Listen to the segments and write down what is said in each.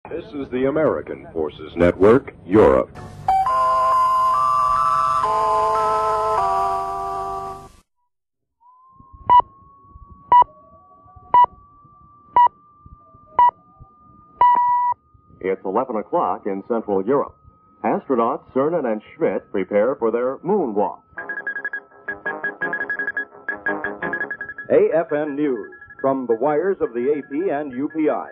This is the American Forces Network, Europe. It's 11 o'clock in Central Europe. Astronauts Cernan and Schmidt prepare for their moonwalk. AFN News from the wires of the AP and UPI.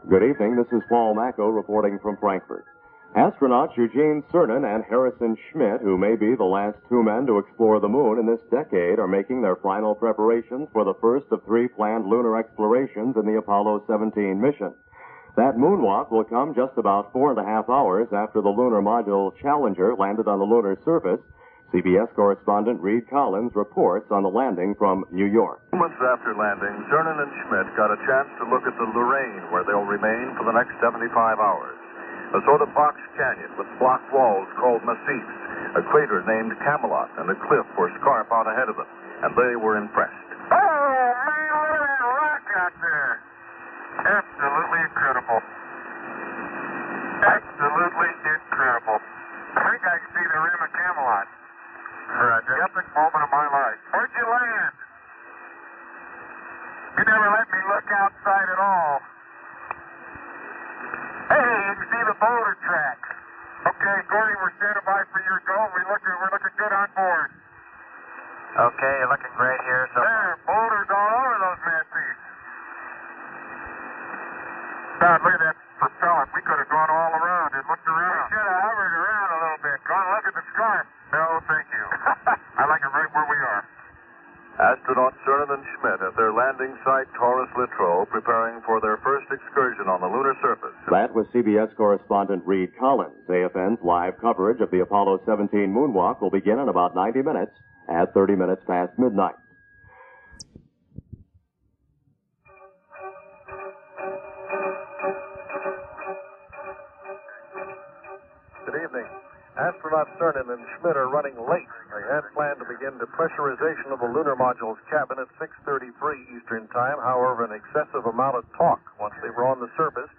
Good evening, this is Paul Macco reporting from Frankfurt. Astronauts Eugene Cernan and Harrison Schmidt, who may be the last two men to explore the moon in this decade, are making their final preparations for the first of three planned lunar explorations in the Apollo 17 mission. That moonwalk will come just about 4.5 hours after the lunar module Challenger landed on the lunar surface. CBS correspondent Reed Collins reports on the landing from New York. Moments after landing, Cernan and Schmidt got a chance to look at the Lorraine, where they'll remain for the next 75 hours. A sort of box canyon with block walls called massifs, a crater named Camelot, and a cliff or scarp out ahead of them. And they were impressed. Oh, man, look at that rock out there. Absolutely incredible. Absolutely incredible. I think I can see the rim of Camelot. The epic moment of my life. Where'd you land? You never let me look outside at all. Hey, you can see the boulder tracks. Okay, Gordy, we're standing by for your go. We're looking good on board. Okay, you're looking great here. So there, boulders all over those massives. God, look at that propellant. We could have gone all around and looked around. We should have hovered around a little bit. Gone look at the scarf. No, thank you. I like it right where we are. Astronauts Cernan and Schmidt at their landing site, taurus-littrow, preparing for their first excursion on the lunar surface. That was CBS correspondent Reed Collins. AFN's live coverage of the Apollo 17 moonwalk will begin in about 90 minutes at 30 minutes past midnight. Good evening. Astronauts Cernan and Schmidt are running late. They had planned to begin depressurization of the lunar module's cabin at 6:33 Eastern Time. However, an excessive amount of talk once they were on the surface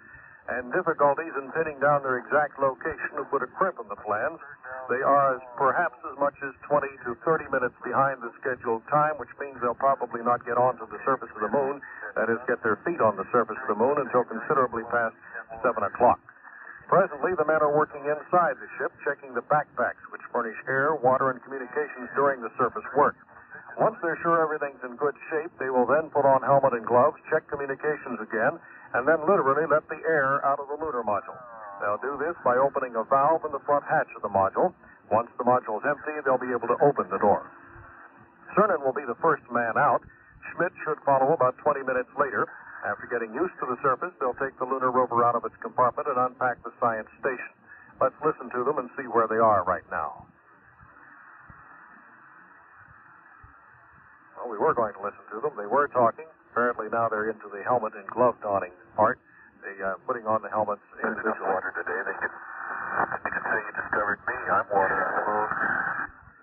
and difficulties in pinning down their exact location have put a crimp in the plans. They are perhaps as much as 20 to 30 minutes behind the scheduled time, which means they'll probably not get onto the surface of the moon, that is, get their feet on the surface of the moon until considerably past 7 o'clock. Presently, the men are working inside the ship, checking the backpacks, which furnish air, water, and communications during the surface work. Once they're sure everything's in good shape, they will then put on helmet and gloves, check communications again, and then literally let the air out of the lunar module. They'll do this by opening a valve in the front hatch of the module. Once the module's empty, they'll be able to open the door. Cernan will be the first man out. Schmidt should follow about 20 minutes later. After getting used to the surface, they'll take the lunar rover out of its compartment and unpack the science station. Let's listen to them and see where they are right now. Well, we were going to listen to them. They were talking. Apparently now they're into the helmet and glove donning part. They're putting on the helmets individually. Water today. They can say you discovered me. I'm water.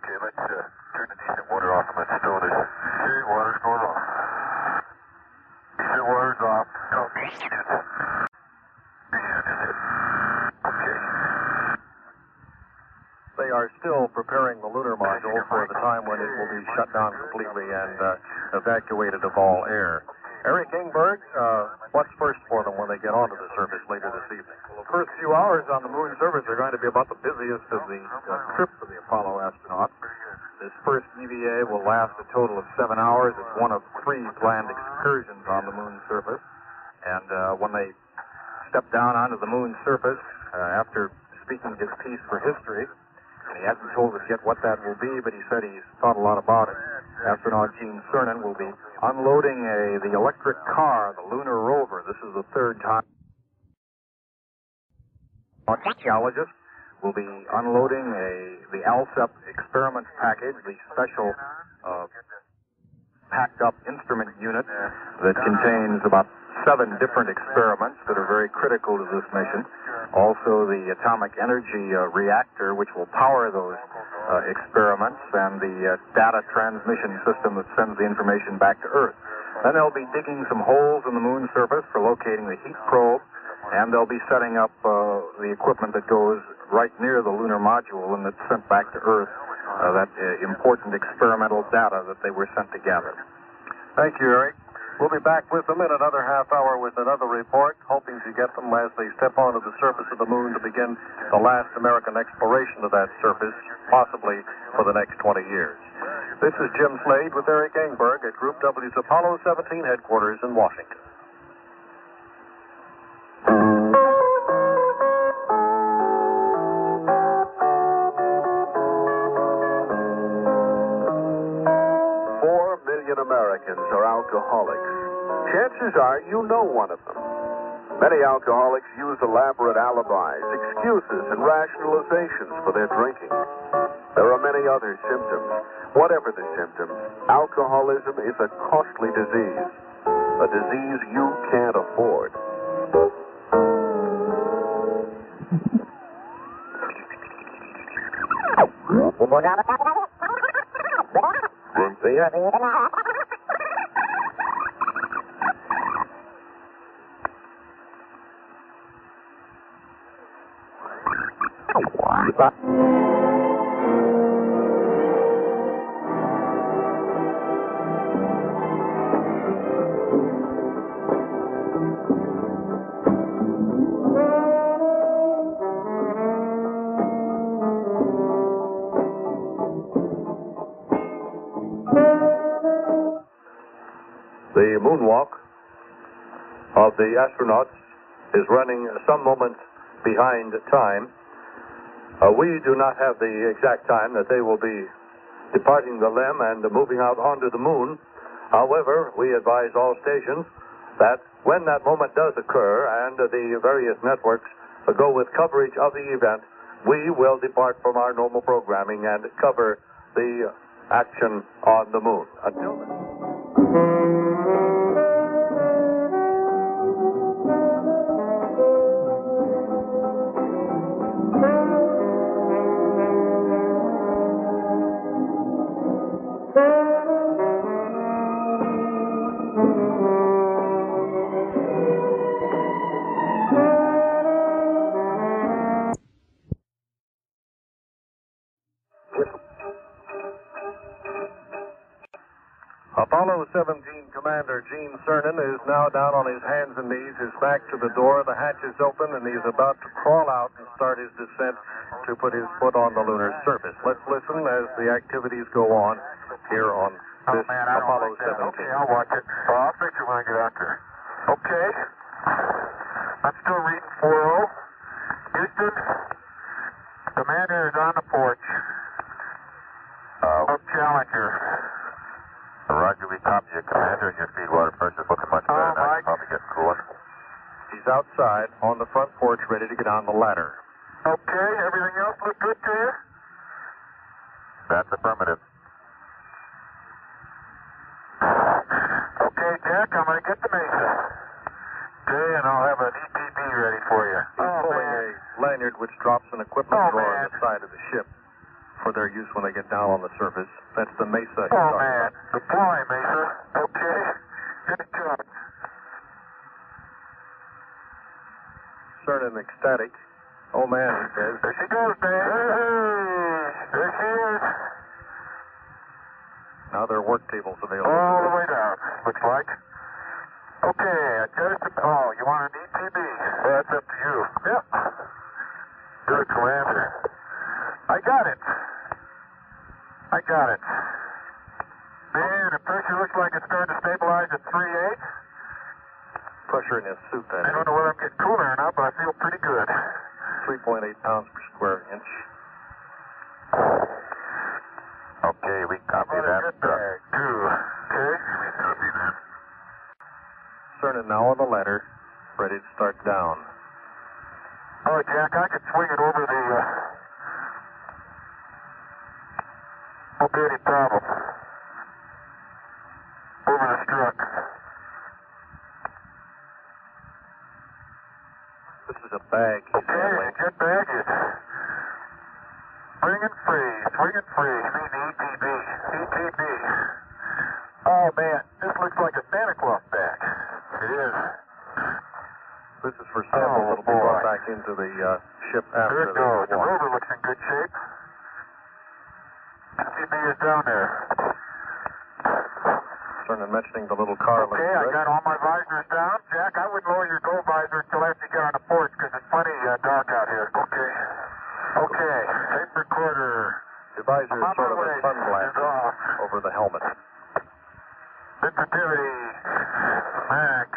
Okay, let's turn the decent water off and let's stow this. Okay, water's going off. Decent water's off. Okay. Okay. They are still preparing the lunar module for the time when it will be shut down completely and evacuated of all air. Eric Engberg, what's first for them when they get onto the surface later this evening? Well, the first few hours on the moon surface are going to be about the busiest of the trip for the Apollo astronauts. This first EVA will last a total of 7 hours. It's one of 3 planned excursions on the moon surface. And when they step down onto the moon surface, after speaking his piece for history, and he hasn't told us yet what that will be, but he said he's thought a lot about it. Astronaut Gene Cernan will be unloading the electric car, the lunar rover. This is the third time. Archaeologists will be unloading the ALSEP experiment package, the special packed-up instrument unit that contains about 7 different experiments that are very critical to this mission. Also, the atomic energy reactor, which will power those experiments, and the data transmission system that sends the information back to Earth. Then they'll be digging some holes in the moon surface for locating the heat probe, And they'll be setting up the equipment that goes right near the lunar module and that's sent back to Earth, that important experimental data that they were sent to gather. Thank you, Eric. We'll be back with them in another half hour with another report, hoping to get them as they step onto the surface of the moon to begin the last American exploration of that surface, possibly for the next 20 years. This is Jim Slade with Eric Engberg at Group W's Apollo 17 headquarters in Washington. Americans are alcoholics. Chances are you know one of them. Many alcoholics use elaborate alibis, excuses, and rationalizations for their drinking. There are many other symptoms. Whatever the symptoms, alcoholism is a costly disease, a disease you can't afford. The moonwalk of the astronauts is running some moments behind time. We do not have the exact time that they will be departing the LEM and moving out onto the moon. However, we advise all stations that when that moment does occur and the various networks go with coverage of the event, we will depart from our normal programming and cover the action on the moon. Until then. Apollo 17 Commander Gene Cernan is now down on his hands and knees, his back to the door, the hatch is open, and he's about to crawl out and start his descent to put his foot on the lunar surface. Let's listen as the activities go on here on this Apollo 17. Okay, I'll watch it. Oh, I'll fix it when I get out there. Okay. I'm still reading 4-0. Houston, Commander is on the porch. Challenger. Roger, we copy you, Commander, and your feed water pressure is looking much better now. You're probably getting cooler. He's outside on the front porch ready to get on the ladder. Okay, everything else look good to you? That's affirmative. Okay, Jack, I'm going to get the Mesa. Okay, and I'll have an EPB ready for you. He's pulling a lanyard which drops an equipment drawer on the side of the ship for their use when they get down on the surface. That's the Mesa. Oh, man. Deploy, Mesa. Okay. Get it going. Cernan ecstatic. Oh, man, he says. There she goes, man. Hey, there she is. Now there are work tables available. All the way down, looks like. Okay, adjust it. Oh, you want an ETB? Well, that's up to you. Yep. Good, Commander. I got it. Man, the pressure looks like it's starting to stabilize at 3.8. Pressure in his suit, that I don't know whether I'm getting cooler or not, but I feel pretty good. 3.8 pounds per square inch. Okay, we copy that. Two. Okay, we copy that. Cernan now on the ladder, ready to start down. Oh, Jack, I could swing it over the... won't be any problem. Over the struck. This is a bag. Okay, jet bag is swing and free. You mean the ETB. ETB. Oh, man, this looks like a Santa Claus bag. It is. This is for samples that'll be brought back into the ship after Here it goes. The launch. rover looks in good shape. TB is down there. Cernan mentioning the little car. Okay, I got all my visors down. Jack, I wouldn't lower your gold visor until after you get on the porch because it's plenty dark out here. Okay. Okay. Tape recorder. The visor is sort of a sunglass off. over the helmet. Sensitivity. Max.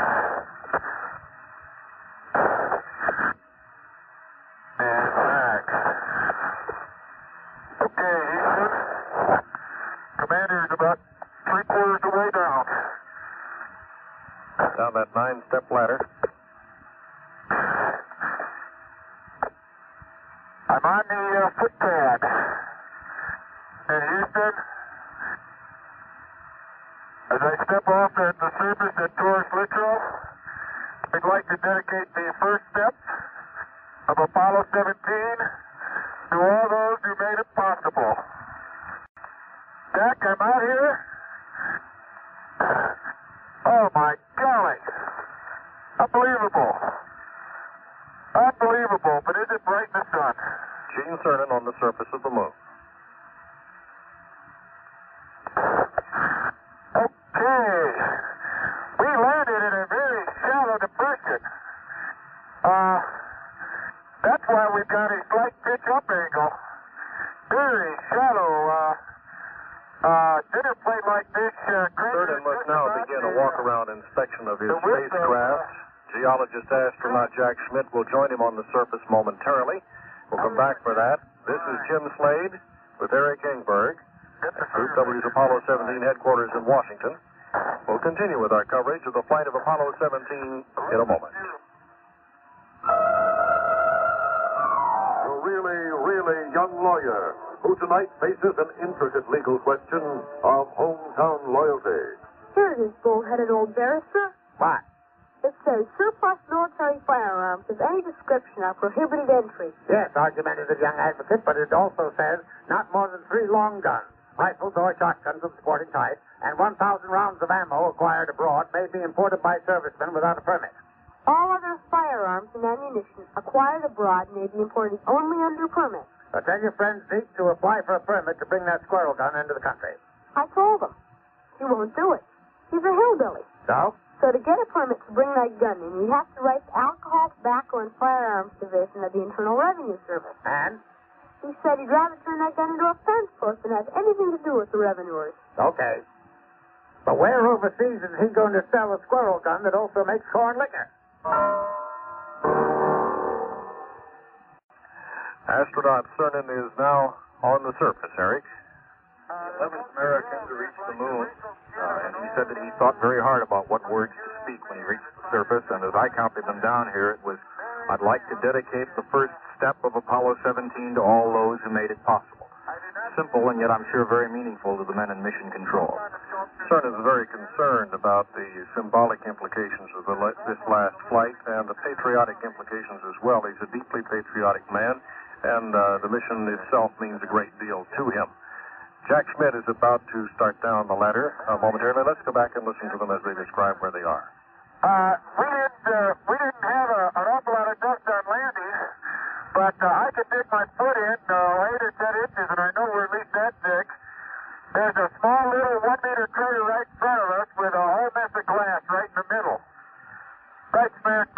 And max. Okay, Houston. Commander is about 3/4 the way down. Down that 9-step ladder. I'm on the footpad. And Houston, as I step off at the surface at taurus-littrow, I'd like to dedicate the first step of Apollo 17 to all those who made it possible. Jack, I'm out here. Oh my golly. Unbelievable. Unbelievable, but is it bright in the sun? Gene Cernan on the surface of the moon. Okay. We landed in a very shallow depression. That's why we've got a slight pitch-up angle. Very shallow. Dinner plate like this. Cernan must now begin a walk-around inspection of his spacecraft. Geologist astronaut Jack Schmitt will join him on the surface momentarily. We'll come back for that. This is Jim Slade with Eric Engberg at Group W's Apollo 17 headquarters in Washington. We'll continue with our coverage of the flight of Apollo 17 in a moment. A really young lawyer who tonight faces an intricate legal question of hometown loyalty. Here it is, bull-headed old barrister. What? It says surplus military firearms of any description are prohibited entry. Yes, argumented the young advocate, but it also says not more than 3 long guns, rifles or shotguns of sporting type, and 1,000 rounds of ammo acquired abroad may be imported by servicemen without a permit. All other firearms and ammunition acquired abroad may be imported only under permit. So tell your friend Zeke to apply for a permit to bring that squirrel gun into the country. I told him. He won't do it. He's a hillbilly. So? So to get a permit to bring that gun in, you have to write the Alcohol, Tobacco, and Firearms Division of the Internal Revenue Service. And? He said he'd rather turn that gun into a fence post than have anything to do with the revenuers. Okay. But where overseas is he going to sell a squirrel gun that also makes corn liquor? Astronaut Cernan is now on the surface, Eric. The 11th American to reach the moon. And he said that he thought very hard about what words to speak when he reached the surface. And as I counted them down here, it was, I'd like to dedicate the first step of Apollo 17 to all those who made it possible. Simple, and yet I'm sure very meaningful to the men in mission control. Cernan is very concerned about the symbolic implications of this last flight and the patriotic implications as well. He's a deeply patriotic man, and the mission itself means a great deal to him. Jack Schmitt is about to start down the ladder momentarily. Let's go back and listen to them as they describe where they are. We didn't have an awful lot of dust on landing, but I could dig my foot in 8 or 10 inches, and I know we're at least that thick. There's a small little 1-meter crater right in front of us with a whole mess of glass right in the middle. Right in front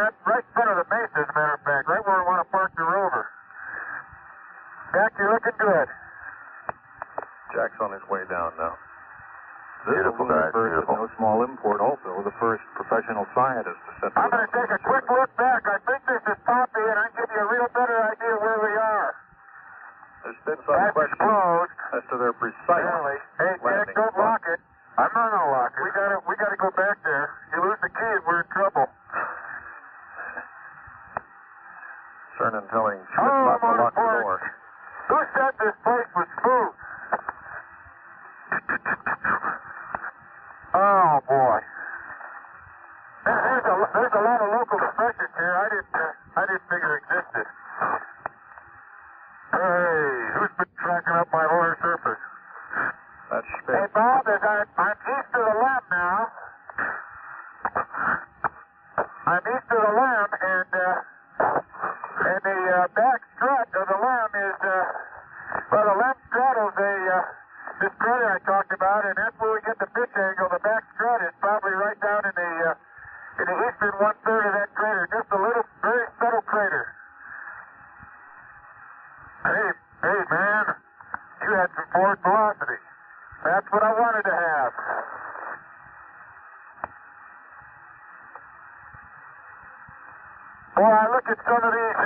of the base, as a matter of fact, right where we want to park the rover. Jack, you're looking good. Jack's on his way down now. Beautiful, This guys, is no small import also, the first professional scientist to set I'm going to take a quick look back. I think this is Poppy, and I can give you a real better idea where we are. There's been some question as to their precise Hey, Jack, don't lock it. I'm not going to lock it. We got to go back there. You lose the key and we're in trouble. Cernan telling Schmitt not to lock the door. Who said this place was smooth? Oh, boy. There's a lot of local depressions here I didn't figure existed. Hey, who's been tracking up my lower surface? That's Schmitt. Hey, Bob, I'm east of the limb now. I'm east of the limb, and And the back strut of the LEM is, well, the LEM straddles this crater I talked about, and that's where we get the pitch angle. The back strut is probably right down in the eastern one-third of that crater. Just a little, very subtle crater. Hey, man, you had some forward velocity. That's what I wanted to have. Boy, I look at some of these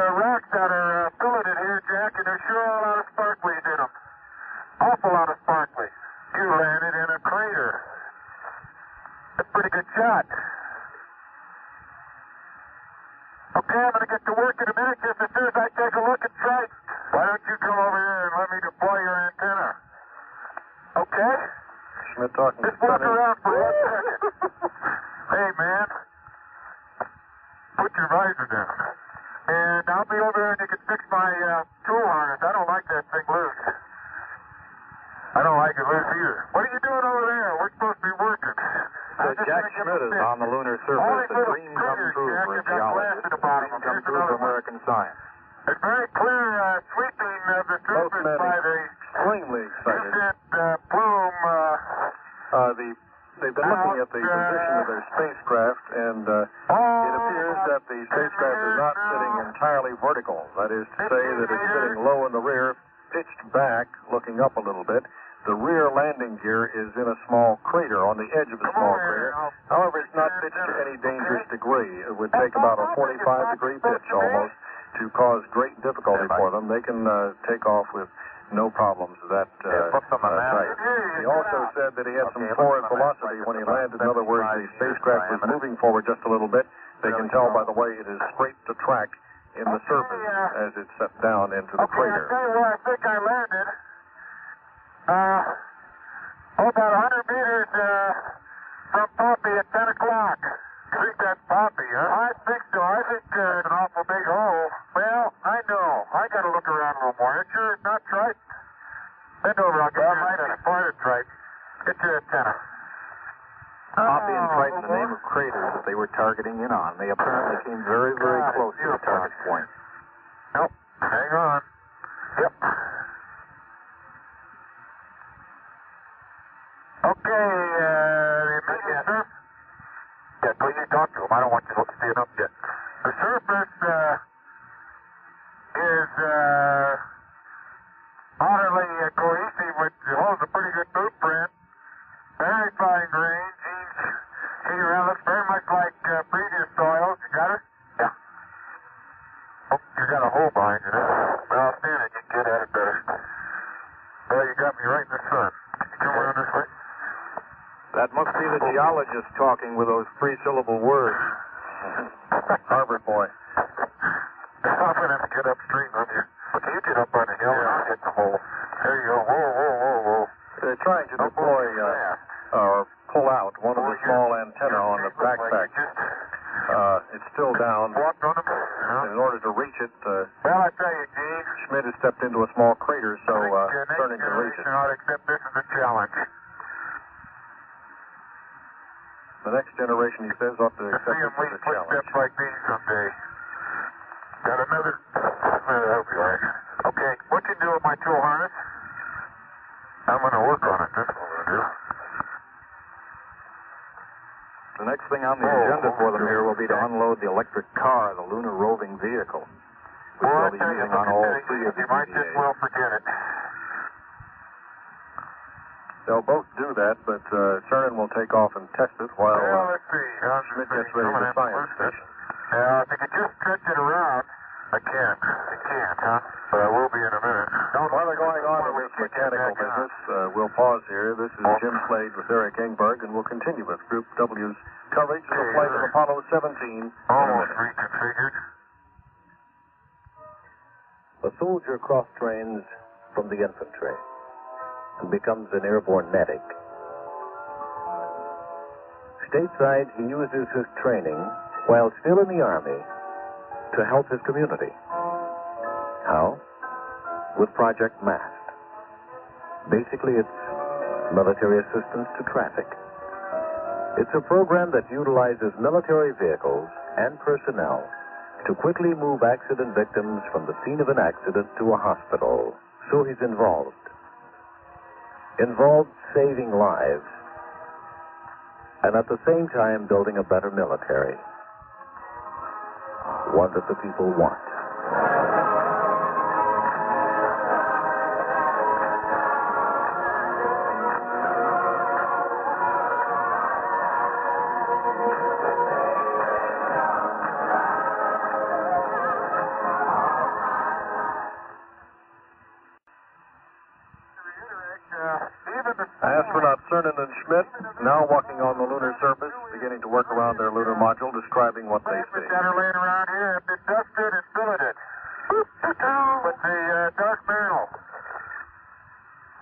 rocks that are filleted here, Jack, and there's sure a lot of sparklies in them. Awful lot of sparklies. You landed in a crater. That's a pretty good shot. Okay, I'm going to get to work in a minute just as soon as I take a look at Triton. Why don't you come over here and let me deploy your antenna? Okay? Schmidt talking Just to walk Sonny. around for 1 second. Hey, man. Put your visor down. And I'll be over there and you can fix my tool harness. I don't like that thing loose. I don't like it loose either. What are you doing over there? We're supposed to be working. So Jack Schmidt is on the lunar surface. A dream come true for a geologist. A dream come true for American science. It's very clear sweeping of the Both surface men by the extremely excited. plume. They've been looking at the position of their spacecraft, and it appears that the spacecraft is not sitting entirely vertical. That is to say that it's sitting low in the rear, pitched back, looking up a little bit. The rear landing gear is in a small crater, on the edge of a small crater. However, it's not pitched to any dangerous degree. It would take about a 45-degree pitch almost to cause great difficulty for them. They can take off with no problems of that type. He also said that he had some forward velocity when he landed. In other words, the spacecraft was moving forward just a little bit. They can tell by the way it is scraped the track in the surface as it set down into the crater. I'll tell you where I think I landed. About 100 meters from Poppy at 10 o'clock. You think that's Poppy, huh? I think so. I think it's an awful big hole. Well, I know. I got to look around a little more. It's sure it's not Triton. Bend over. I'll get your antenna. Part of Triton. Get your antenna. Poppy and Triton, the name of craters that they were targeting in on. They apparently came very, very close to the target point. Nope. Hang on. Yep. Okay, the immediate surface. Yeah, go you talk to him. I don't want you to stand up yet. The surface is utterly cohesive, which holds a pretty good blueprint. Very fine grain. Each around looks very much like previous soils. You got it? Yeah. Oh, you got a hole behind you there. Well, I'll stand it. You can get at it better. Well, you got me right in the sun. Can you come around this way? That must be the geologist talking with those three-syllable words. Harvard boy. I'm going to have to get upstream on you. Okay, you get up on the hill and I'll hit the hole. There you go. Whoa. They're trying to deploy or pull out one of the small antennae on the backpack. It's still down. Walked on them? In order to reach it, Well, I tell you, Gene. Schmidt has stepped into a small crater, so Cernan can reach it. Ought to accept this as a challenge. The next generation, he says, ought to accept See it him as lead a challenge. footsteps like these someday. Got another? That'll be all right. Okay, what you do with my tool harness? I'm going to work on it. That's what I'm going to do. The next thing on the agenda for them here will be to unload the electric car, the lunar roving vehicle, which they'll be using on all three of the You might just well forget it. They'll both do that, but Cernan will take off and test it while Well, let's see. Schmidt gets ready for science station. If you could just stretch it around. I can't. I can't, huh? But I will be in a minute. While they're going on with this mechanical business, we'll pause here. This is Jim Slade with Eric Engberg, and we'll continue with Group W's coverage of the flight of Apollo 17. Almost reconfigured. A soldier cross-trains from the infantry and becomes an airborne medic. Stateside, he uses his training while still in the Army to help his community. How? With Project MAST. Basically, it's military assistance to traffic. It's a program that utilizes military vehicles and personnel to quickly move accident victims from the scene of an accident to a hospital. So he's involved saving lives, and at the same time building a better military, one that the people want. Astronauts Cernan and Schmidt now walking on the lunar surface, beginning to work around their lunar module, describing what they see. That are laying around here have been dusted and filleted with the dark mantle.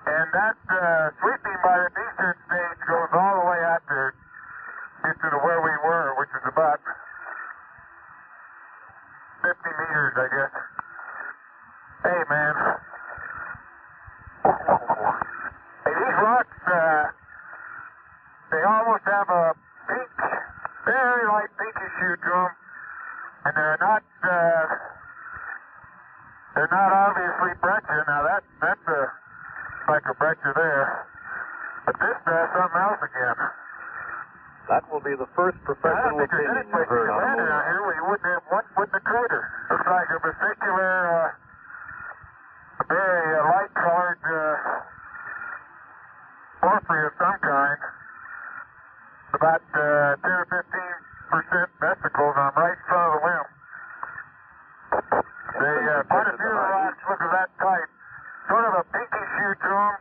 And that sweeping by the eastern stage goes all the way out to where we were, which is about 50 meters, I guess. Hey, man. Hey, these rocks, they almost have a pink, very light pinkish hue to them, and they're not obviously breccia. Now that's like a breccia there, but this does something else again. That will be the first professional opinion you've heard on the moon. Out here, we wouldn't have one foot in the crater. Looks like a vesicular, very light-colored porphyry of some kind. About 10 or 15% vesicles on right in front of the limb. Quite a few of the rocks look of that type. Sort of a pinkish hue to them.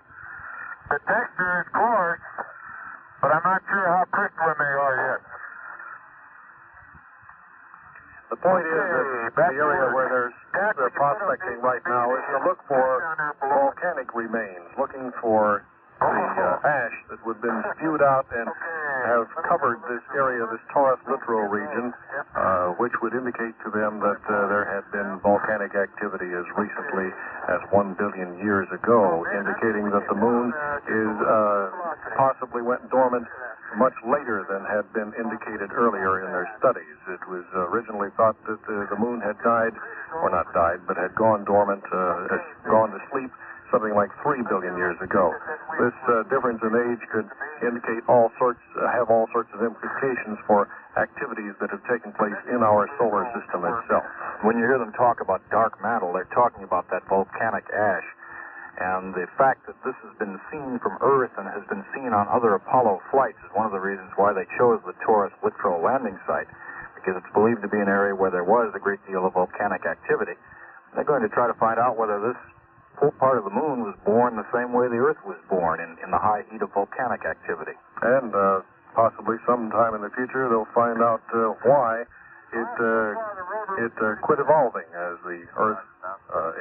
The texture is coarse, but I'm not sure how crystalline they are yet. The point is that the area where they're prospecting right now is to look for volcanic remains, looking for the ash that would have been spewed out and have covered this area, this taurus-littrow region, which would indicate to them that there had been volcanic activity as recently as 1 billion years ago, indicating that the moon is possibly went dormant much later than had been indicated earlier in their studies. It was originally thought that the moon had died, or not died, but had gone dormant, gone to sleep, something like 3 billion years ago. This difference in age could indicate have all sorts of implications for activities that have taken place in our solar system itself. When you hear them talk about dark mantle, they're talking about that volcanic ash. And the fact that this has been seen from Earth and has been seen on other Apollo flights is one of the reasons why they chose the taurus-littrow landing site, because it's believed to be an area where there was a great deal of volcanic activity. They're going to try to find out whether this whole part of the moon was born the same way the Earth was born, in the high heat of volcanic activity. And possibly sometime in the future they'll find out why it quit evolving as the Earth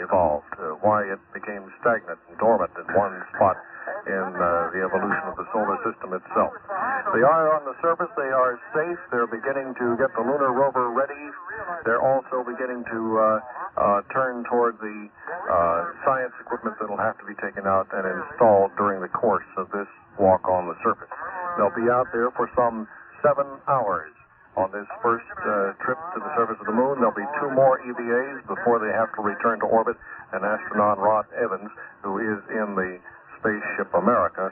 evolved, why it became stagnant and dormant in one spot in the evolution of the solar system itself. They are on the surface, they are safe, they're beginning to get the lunar rover ready. They're also beginning to turn toward the science equipment that will have to be taken out and installed during the course of this walk on the surface. They'll be out there for some 7 hours on this first trip to the surface of the moon. There'll be 2 more EVAs before they have to return to orbit, and astronaut Rhett Evans, who is in the spaceship America,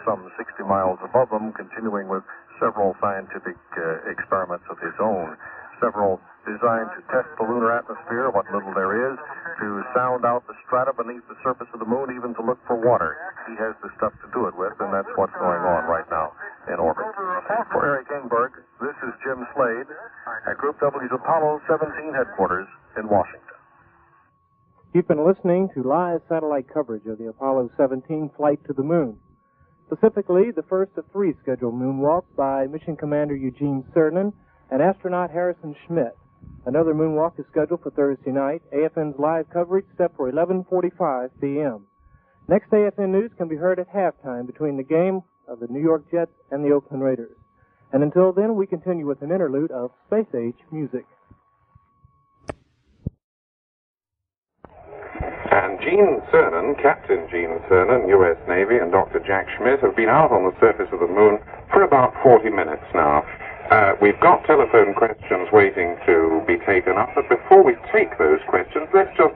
some 60 miles above them, continuing with several scientific experiments of his own. Several designed to test the lunar atmosphere, what little there is, to sound out the strata beneath the surface of the moon, even to look for water. He has the stuff to do it with, and that's what's going on right now in orbit. For Eric Engberg, this is Jim Slade at Group W's Apollo 17 headquarters in Washington. You've been listening to live satellite coverage of the Apollo 17 flight to the moon. Specifically, the first of 3 scheduled moonwalks by Mission Commander Eugene Cernan and astronaut Harrison Schmitt. Another moonwalk is scheduled for Thursday night. AFN's live coverage set for 11:45 p.m. Next AFN news can be heard at halftime between the game of the New York Jets and the Oakland Raiders. And until then, we continue with an interlude of space-age music. And Gene Cernan, Captain Gene Cernan, U.S. Navy, and Dr. Jack Schmitt have been out on the surface of the moon for about 40 minutes now. We've got telephone questions waiting to be taken up, but before we take those questions, let's just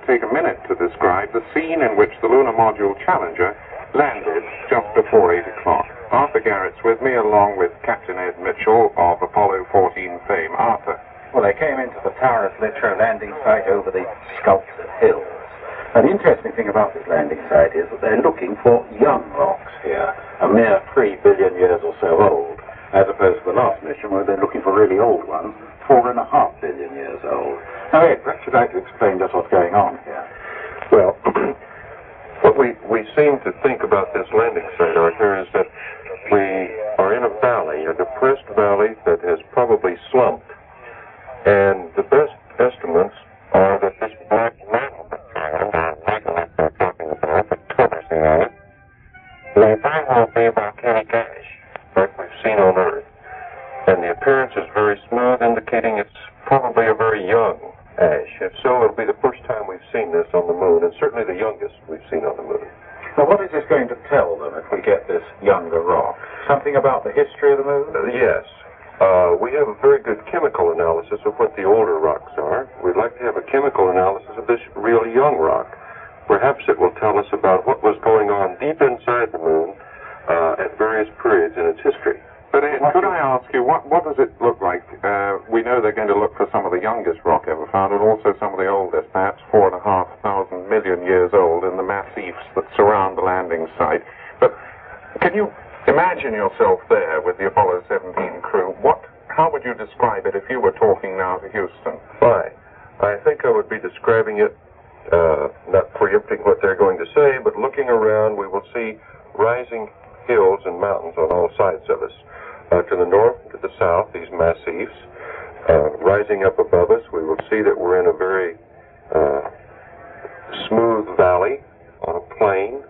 take a minute to describe the scene in which the Lunar Module Challenger landed just before 8 o'clock. Arthur Garrett's with me, along with Captain Ed Mitchell of Apollo 14 fame. Arthur. Well, they came into the taurus-littrow landing site over the sculpted hills. Now, the interesting thing about this landing site is that they're looking for young rocks here, a mere 3 billion years or so old, as opposed to the last mission where they're looking for really old ones, 4.5 billion years old. Now, Ed, perhaps you'd like to explain just what's going on here. Well, what we seem to think about this landing site, Arthur, is that we are in a valley, a depressed valley that has probably slumped, and the best estimates are that this black metal material they're talking about, that covers the island, may very well be volcanic ash, like we've seen on Earth. And the appearance is very smooth, indicating it's probably a very young ash. If so, it'll be the first time we've seen this on the moon, and certainly the youngest we've seen on the moon. Now, what is this going to tell them if we get this younger rock? Something about the history of the moon? Yes. We have a very good chemical analysis of what the older rocks are. We'd like to have a chemical analysis of this really young rock. Perhaps it will tell us about what was going on deep inside the moon at various periods in its history. But could I ask you, what does it look like? We know they're going to look for some of the youngest rock ever found, and also some of the oldest, perhaps 4.5 million years old, in the massifs that surround the landing site. But can you imagine yourself there with the Apollo 17 crew? How would you describe it if you were talking now to Houston? Why, I think I would be describing it, not preempting what they're going to say, but looking around, we will see rising hills and mountains on all sides of us. To the north and to the south, these massifs. Rising up above us, we will see that we're in a very smooth valley on a plain.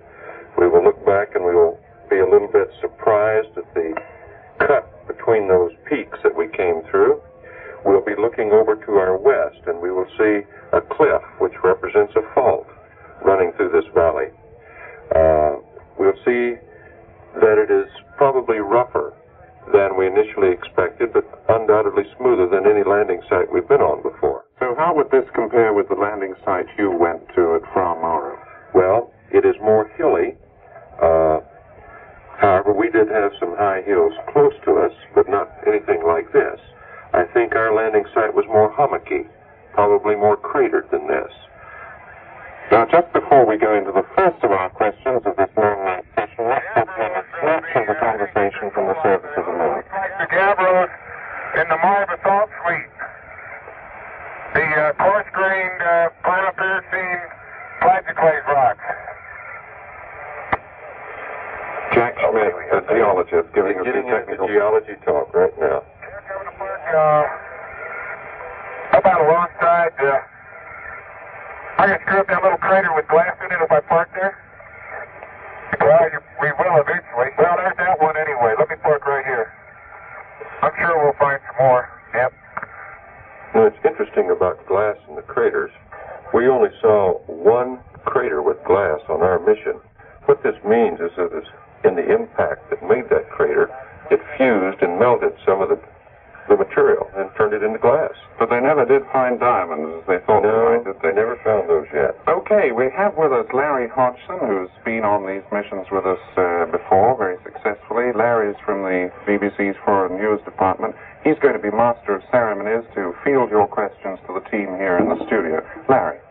We will look back and we will be a little bit surprised at the cut between those peaks that we came through. We'll be looking over to our west, and we will see a cliff, which represents a fault running through this valley. We'll see that it is probably rougher than we initially expected, but undoubtedly smoother than any landing site we've been on before. So how would this compare with the landing site you went to at Fra Mauro? Well, it is more hilly. However, we did have some high hills close to us, but not anything like this. I think our landing site was more hummocky, probably more cratered than this. Now, just before we go into the first of our questions of this long-night session, let's have a snatch of the conversation from the surface of the moon. Mr. Gavros in the Mars Assault Suite. The coarse-grained, planopircine plagioclase rocks. Jack Schmidt, a geologist, giving us getting the technical geology talk right now. About alongside, I can screw up that little crater with glass in it if I park there. Well, we will eventually. Well, there's that one anyway. Let me park right here. I'm sure we'll find some more. Yep. Now, it's interesting about glass in the craters. We only saw one crater with glass on our mission. What this means is that in the impact that made that crater, it fused and melted some of the material and turned it into glass. But they never did find diamonds as they thought they might, did they? Never found those yet. Okay, we have with us Larry Hodgson, who's been on these missions with us before very successfully. Larry's from the BBC's Foreign News Department. He's going to be master of ceremonies to field your questions to the team here in the studio. Larry.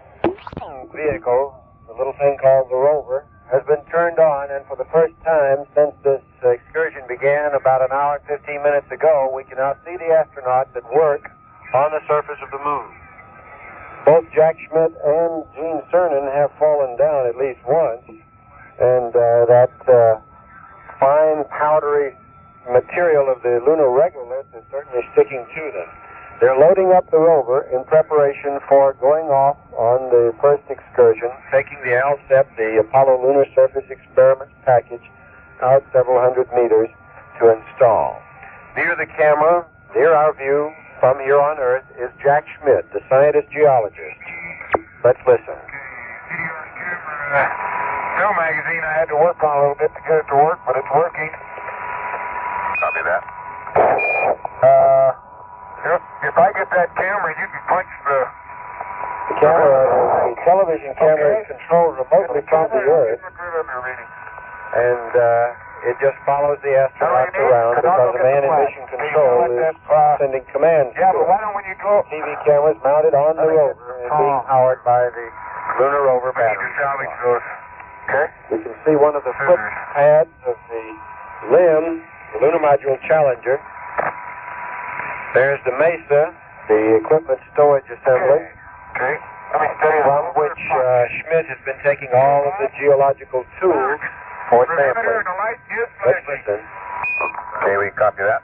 Vehicle, the little thing called the rover, has been turned on, and for the first time since this excursion began about an hour and 15 minutes ago, we can now see the astronauts at work on the surface of the moon. Both Jack Schmidt and Gene Cernan have fallen down at least once, and that fine powdery material of the lunar regolith is certainly sticking to them. They're loading up the rover in preparation for going off on the first excursion, taking the ALSEP, the Apollo Lunar Surface Experiments package, out several hundred meters to install. Near the camera, near our view from here on Earth, is Jack Schmidt, the scientist geologist. Let's listen. Film magazine I had to work on a little bit to get it to work, but it's working. Copy that. If I get that camera, you can punch the television camera is controlled remotely from the Earth, and it just follows the astronauts around because the man in mission control is sending commands. Yeah, but why don't when you go... TV cameras mounted on the rover and being powered by the lunar rover battery. Okay. We can see one of the foot pads of the limb, the lunar module Challenger. There's the MESA, the equipment storage assembly. Okay. From which Schmidt has been taking all of the geological tools for sampling. Let's listen. Okay, we copy that.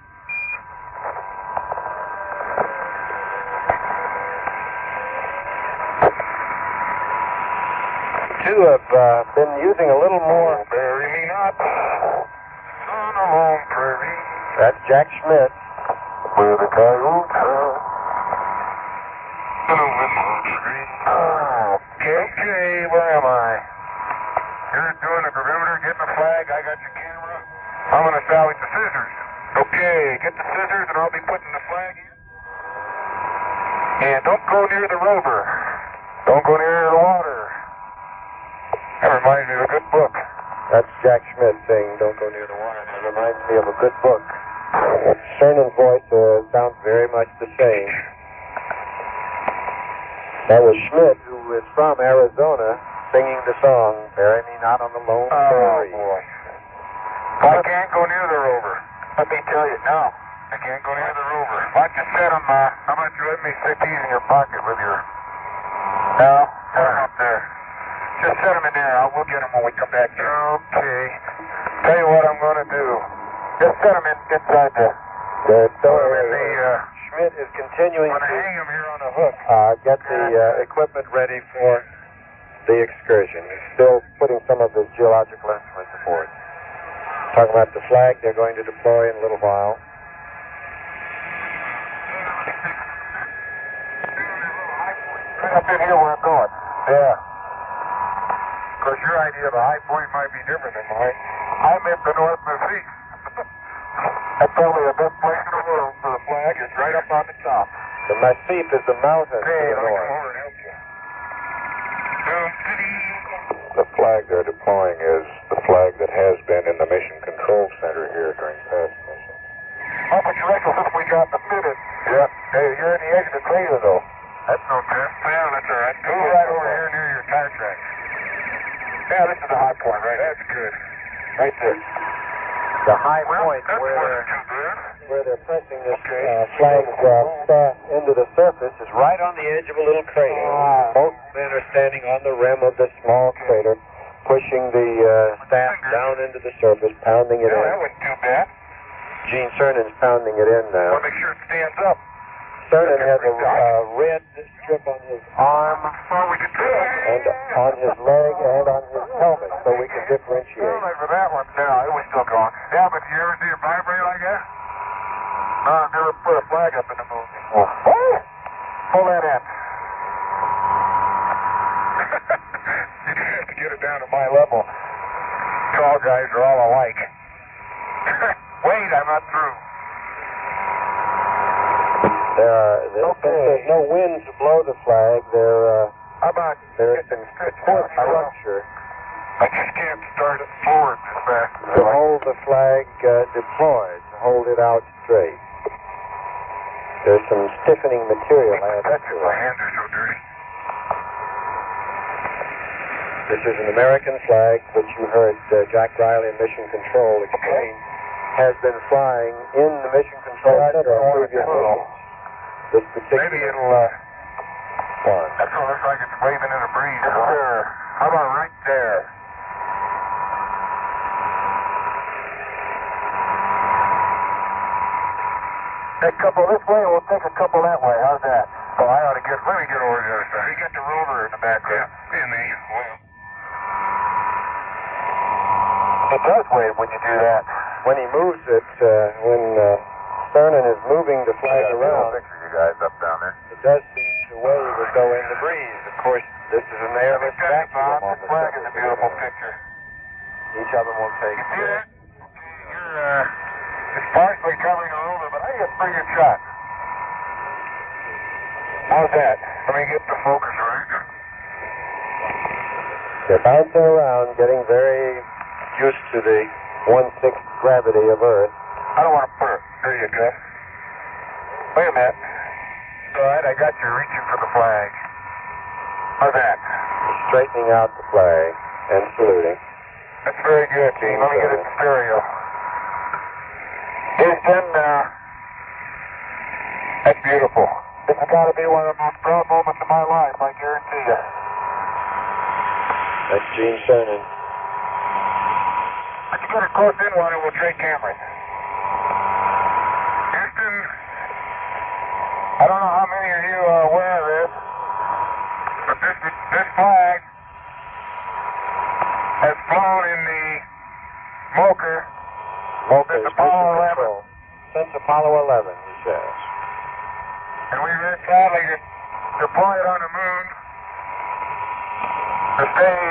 Two have been using a little more. Bury me not on a home prairie. That's Jack Schmidt. Where the coyote Okay, where am I? You're doing the perimeter, getting the flag, I got your camera. I'm going to salvage the scissors. Okay, get the scissors and I'll be putting the flag in. And don't go near the rover. Don't go near the water. That reminds me of a good book. That's Jack Schmidt saying, don't go near the water. That reminds me of a good book. Cernan's voice sounds very much the same. That was Schmidt, who is from Arizona, singing the song, Bury Me Not on the Lone Prairie. Oh, boy. I can't go near the rover. Let me tell you, no. I can't go near the rover. Why don't you set them, how about you let me stick these in your pocket with your... No, set them up there. Just set them in there. We'll get them when we come back here. Okay. Tell you what I'm going to do. Just set them inside the... Schmidt is continuing to hang them here on a hook. Get the equipment ready for the excursion. He's still putting some of his geological instruments aboard. Talking about the flag they're going to deploy in a little while. Right up in here where I'm going. Yeah. Of course, your idea of a high point might be different than mine. I'm in the North Pacific. That's probably the best place in the world for the flag. It's right up on the top. The Massif is the mountain to Hey, the let me north. come over and help you. The flag they're deploying is the flag that has been in the Mission Control Center here during past missions. Officer Rachel, since we got the minute. Yeah. Hey, you're in the edge of the crater, though. That's no test. Yeah, that's all right. Go right over here near your tire track. Yeah, this is the high point, right? That's good. Right there. The high point where they're pressing this flag staff into the surface is right on the edge of a little crater. Both men are standing on the rim of this small crater, pushing the staff down into the surface, pounding it in. That wasn't too bad. Gene Cernan's pounding it in now. Want to make sure it stands up. Cernan has a red strip on his arm, and on his leg, and on his helmet, so we can differentiate. Only for that one. No, it was still going. Yeah, but you ever see it vibrate like that? No, I've never put a flag up in the moon before. Oh! Pull that in. You have to get it down to my level. Tall guys are all alike. Wait, I'm not through. Since there's no wind to blow the flag, there's some support structure I just can't start it forward as fast as to hold the flag deployed, to hold it out straight. There's some stiffening material added to it. My hands are so dirty. This is an American flag, which you heard Jack Riley in Mission Control explain, has been flying in the Mission Control Center on previous missions. This particular maybe it'll, that's what looks like it's waving in a breeze. There. How about right there? Take a couple this way, and we'll take a couple that way. How's that? Oh, I ought to let me get over to the other side. You got the rover in the background. Yeah, in the well. It does wave when you do that. When he moves it, when Cernan is moving the flag around, I'll picture you guys up down there. it does seem to wave as though in the breeze. Of course, this is an airless vacuum on This the flag is a surface. beautiful picture. Each of them will take. You see that? You're it's partially covering a rover Slade, it's a pretty good shot. How's that? Let me get the focus right. They're bouncing around, getting very used to the 1/6 gravity of Earth. I don't want to put it. There you go. Wait a minute. All right, I got you reaching for the flag. How's that? Straightening out the flag and saluting. That's very good, Gene. Let me get it in stereo. Houston, that's beautiful. This has got to be one of the most proud moments of my life, I guarantee you. That's Gene Cernan. Let's get a close in one and we'll trade cameras. Houston, I don't know how many of you are aware of this, but this flag has flown in the Mocha since Apollo 11. Since Apollo 11, he says. And we very sadly deploy it on the moon to stay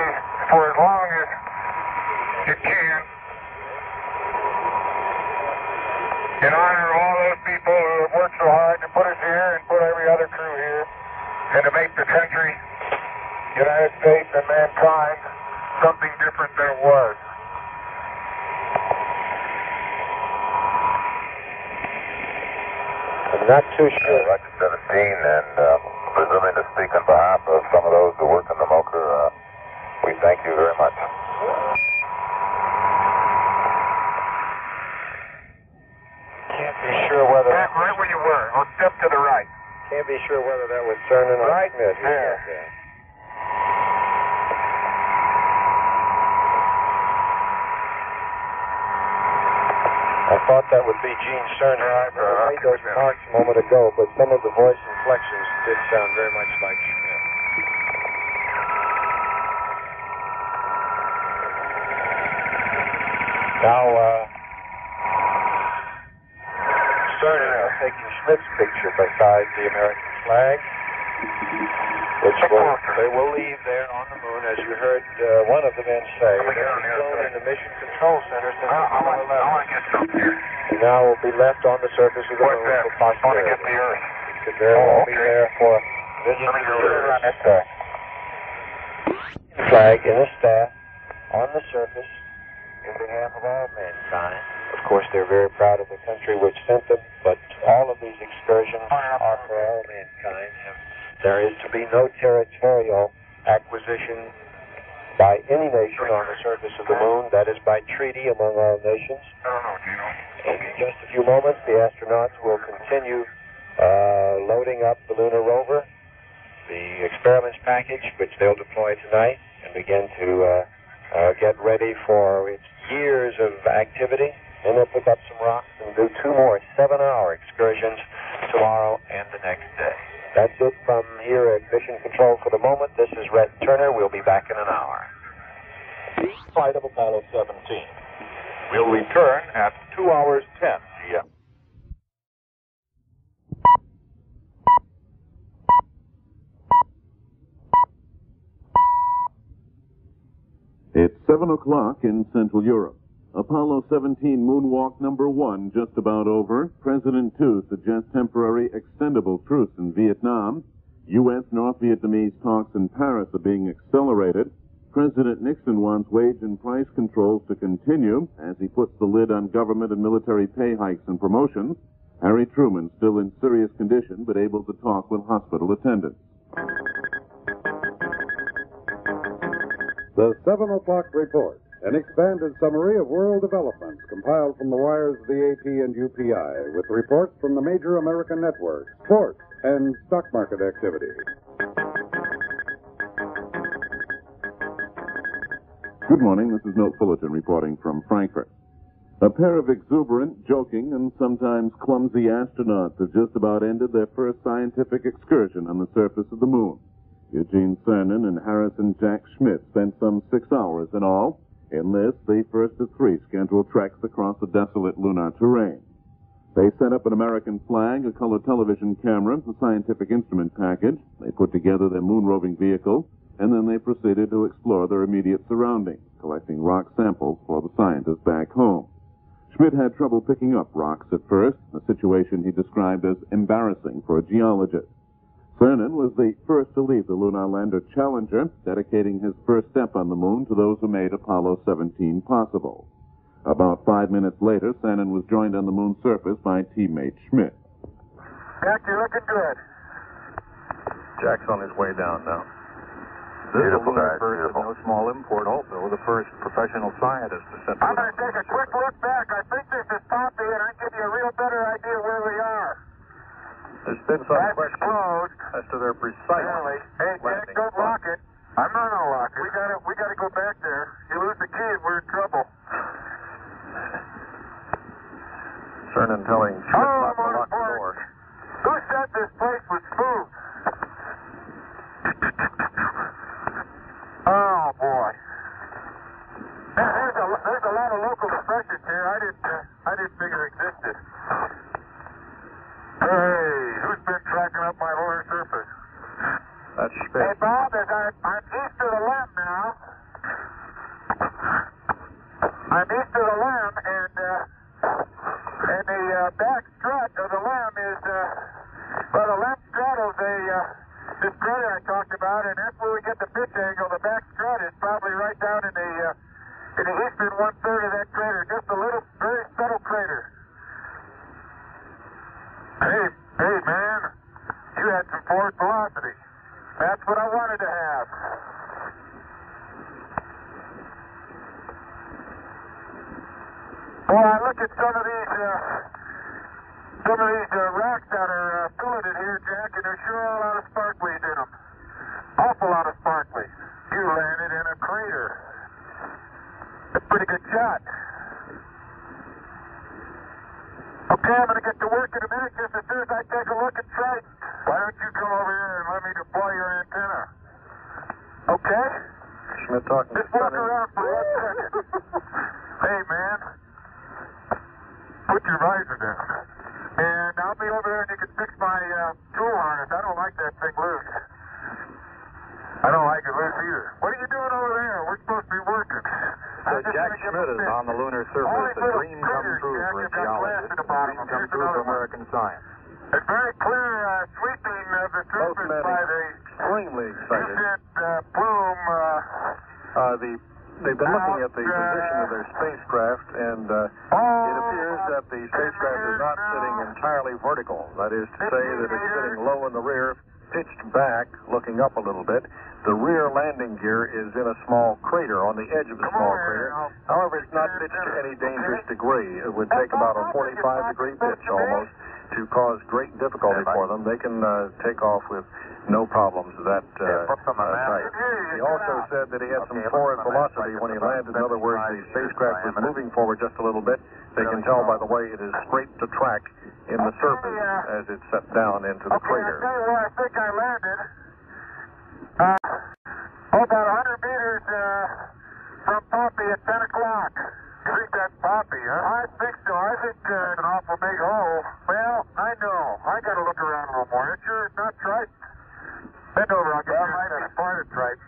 for as long as it can in honor of all those people who have worked so hard to put us here and put every other crew here and to make the country, United States and mankind, something different than it was. I'm not too sure. Roger 17, and presuming to speak on behalf of some of those who work in the Mocha, we thank you very much. Can't be sure whether... Right where you were. Oh, step to the right. Can't be sure whether that was Cernan or right Smith. there. I thought that would be Gene Cernan. I made those remarks a moment ago, but some of the voice inflections did sound very much like Schmidt. Now, Cernan is taking Schmidt's picture beside the American flag, which they will leave there on the moon, as you heard one of the men say. They've been flown in the Mission Control Center since Apollo 11. I want to get something here. And now will be left on the surface of the moon for posterity. I want to get the Earth. It could very well be there for millions of years. Flag in a staff on the surface in behalf of all mankind. Of course, they're very proud of the country which sent them, but all of these excursions are for all mankind. There is to be no territorial acquisition by any nation on the surface of the moon. That is by treaty among all nations. In just a few moments, the astronauts will continue loading up the lunar rover, the experiments package, which they'll deploy tonight, and begin to get ready for its years of activity. Then they'll pick up some rocks and do 2 more 7-hour excursions tomorrow and the next day. That's it from here at Mission Control for the moment. This is Rhett Turner. We'll be back in an hour. Flight of Apollo 17 will return at 2 hours 10 p.m. It's 7 o'clock in Central Europe. Apollo 17 moonwalk number 1 just about over. President 2 suggests temporary extendable truce in Vietnam. U.S.-North Vietnamese talks in Paris are being accelerated. President Nixon wants wage and price controls to continue as he puts the lid on government and military pay hikes and promotions. Harry Truman still in serious condition but able to talk with hospital attendants. The 7 o'clock report, an expanded summary of world developments compiled from the wires of the AP and UPI with reports from the major American networks, sports, and stock market activity. Good morning, this is Milt Fullerton reporting from Frankfurt. A pair of exuberant, joking, and sometimes clumsy astronauts have just about ended their first scientific excursion on the surface of the moon. Eugene Cernan and Harrison Jack Schmitt spent some 6 hours in all. In this, the first of 3 scheduled treks across the desolate lunar terrain. They set up an American flag, a color television camera, a scientific instrument package. They put together their moon roving vehicle, and then they proceeded to explore their immediate surroundings, collecting rock samples for the scientists back home. Schmidt had trouble picking up rocks at first, a situation he described as embarrassing for a geologist. Cernan was the first to leave the lunar lander Challenger, dedicating his first step on the moon to those who made Apollo 17 possible. About 5 minutes later, Cernan was joined on the moon's surface by teammate Schmidt. Jack, you're looking good. Jack's on his way down now. This Beautiful, lunar guys, first beautiful. is no small import also, the first professional scientist to set I'm going to take a quick look back. I think this is Poppy, and I can give you a real better idea where we are. There's been some That's question closed. as to their precise Hey, Jack, landing. don't lock it. I'm not going to lock it. We got to go back there. You lose the key, we're in trouble. Cernan telling Schmidt not to lock the door. Who said this place was smooth? Oh, boy. There's a lot of local depressions here I didn't figure existed. Hey, who's been tracking up my lunar surface? That's Schmidt. Hey, Bob, I'm east of the limb now. I'm east of the limb, and the back strut of the limb is, the limb straddles this crater I talked about, and that's where we get the pitch angle. The back strut is probably right down in the eastern one-third of that crater, just a little, very subtle crater. Hey, man, you had some forward velocity. That's what I wanted to have. Boy, I look at some of these rocks that are filleted here, Jack, and there's sure a lot of sparklies in them. Awful lot of sparklies. You landed in a crater. That's a pretty good shot. Okay, I'm going to get to work in a minute just as soon as I take a look at Slade. Why don't you come over here and let me deploy your antenna? Okay? Schmidt talking Just to walk Cernan. around for 1 second. Hey, man. Put your visor down. And I'll be over there and you can fix my tool harness. I don't like that thing loose. I don't like it loose either. What are you doing over there? We're supposed to be working. Jack Schmidt is on the lunar surface. A dream come true for a geologist. A dream come true for American science. It's very clear sweeping of the surface by the extremely excited. plume. They've been looking at the position of their spacecraft, and it appears that the spacecraft is not sitting entirely vertical. That is to say that it's sitting low in the rear, pitched back, looking up a little bit. The rear landing gear is in a small crater, on the edge of a small crater. However, it's not pitched to any dangerous degree. It would take about a 45-degree pitch almost to cause great difficulty for them. They can take off with no problems of that type. He also said that he had some forward velocity when he landed. In other words, the spacecraft was moving forward just a little bit. They can tell by the way it is straight to track in the surface as it's set down into the crater. I'll tell you where I think I landed. About 100 meters from Poppy at 10 o'clock. You think that's Poppy, huh? I think so. I think it's an awful big hole. Well, I know. I got to look around a little more. It's sure it's not Triton. Bend over, I'll get you. Might be part of Triton.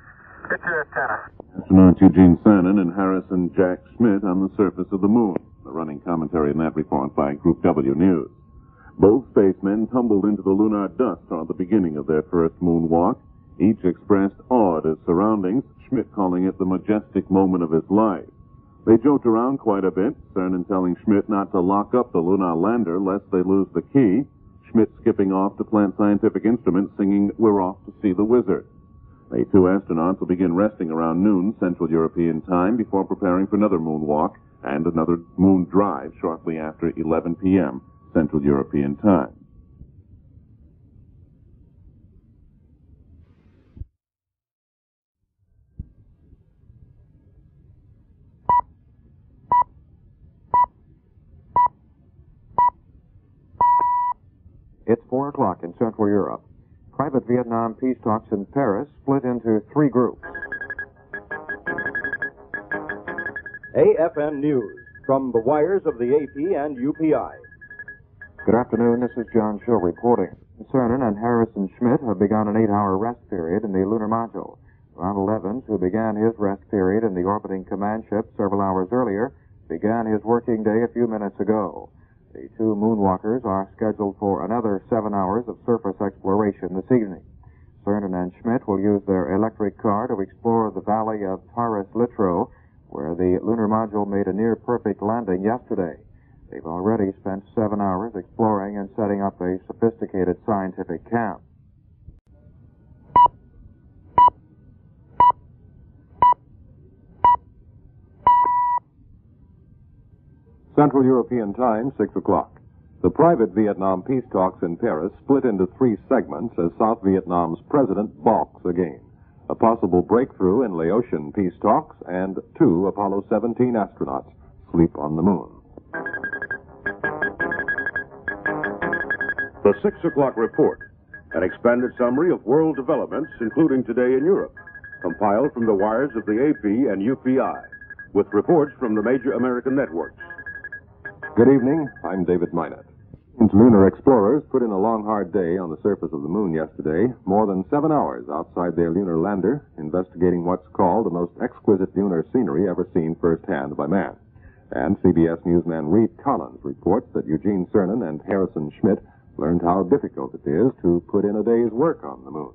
Get your antenna. Astronauts Eugene Cernan and Harrison Jack Schmidt on the surface of the moon. The running commentary in that report by Group W News. Both spacemen tumbled into the lunar dust on the beginning of their first moonwalk. Each expressed awe at his surroundings, Schmidt calling it the majestic moment of his life. They joked around quite a bit, Cernan telling Schmidt not to lock up the lunar lander lest they lose the key, Schmidt skipping off to plant scientific instruments singing "We're Off to See the Wizard." The two astronauts will begin resting around noon Central European time before preparing for another moonwalk and another moon drive shortly after 11 p.m. Central European time. It's 4 o'clock in Central Europe. Private Vietnam peace talks in Paris split into 3 groups. AFN News from the wires of the AP and UPI. Good afternoon, this is John Shaw reporting. Cernan and Harrison Schmidt have begun an 8-hour rest period in the lunar module. Ronald Evans, who began his rest period in the orbiting command ship several hours earlier, began his working day a few minutes ago. The two moonwalkers are scheduled for another 7 hours of surface exploration this evening. Cernan and Schmidt will use their electric car to explore the valley of taurus-littrow, where the lunar module made a near-perfect landing yesterday. They've already spent 7 hours exploring and setting up a sophisticated scientific camp. Central European Time, 6 o'clock. The private Vietnam peace talks in Paris split into 3 segments as South Vietnam's president balks again. A possible breakthrough in Laotian peace talks, and 2 Apollo 17 astronauts sleep on the moon. The 6 o'clock report, an expanded summary of world developments, including today in Europe, compiled from the wires of the AP and UPI, with reports from the major American networks. Good evening, I'm David Minot. Lunar explorers put in a long, hard day on the surface of the moon yesterday, more than 7 hours outside their lunar lander, investigating what's called the most exquisite lunar scenery ever seen firsthand by man. And CBS newsman Rhett Collins reports that Eugene Cernan and Harrison Schmitt learned how difficult it is to put in a day's work on the moon.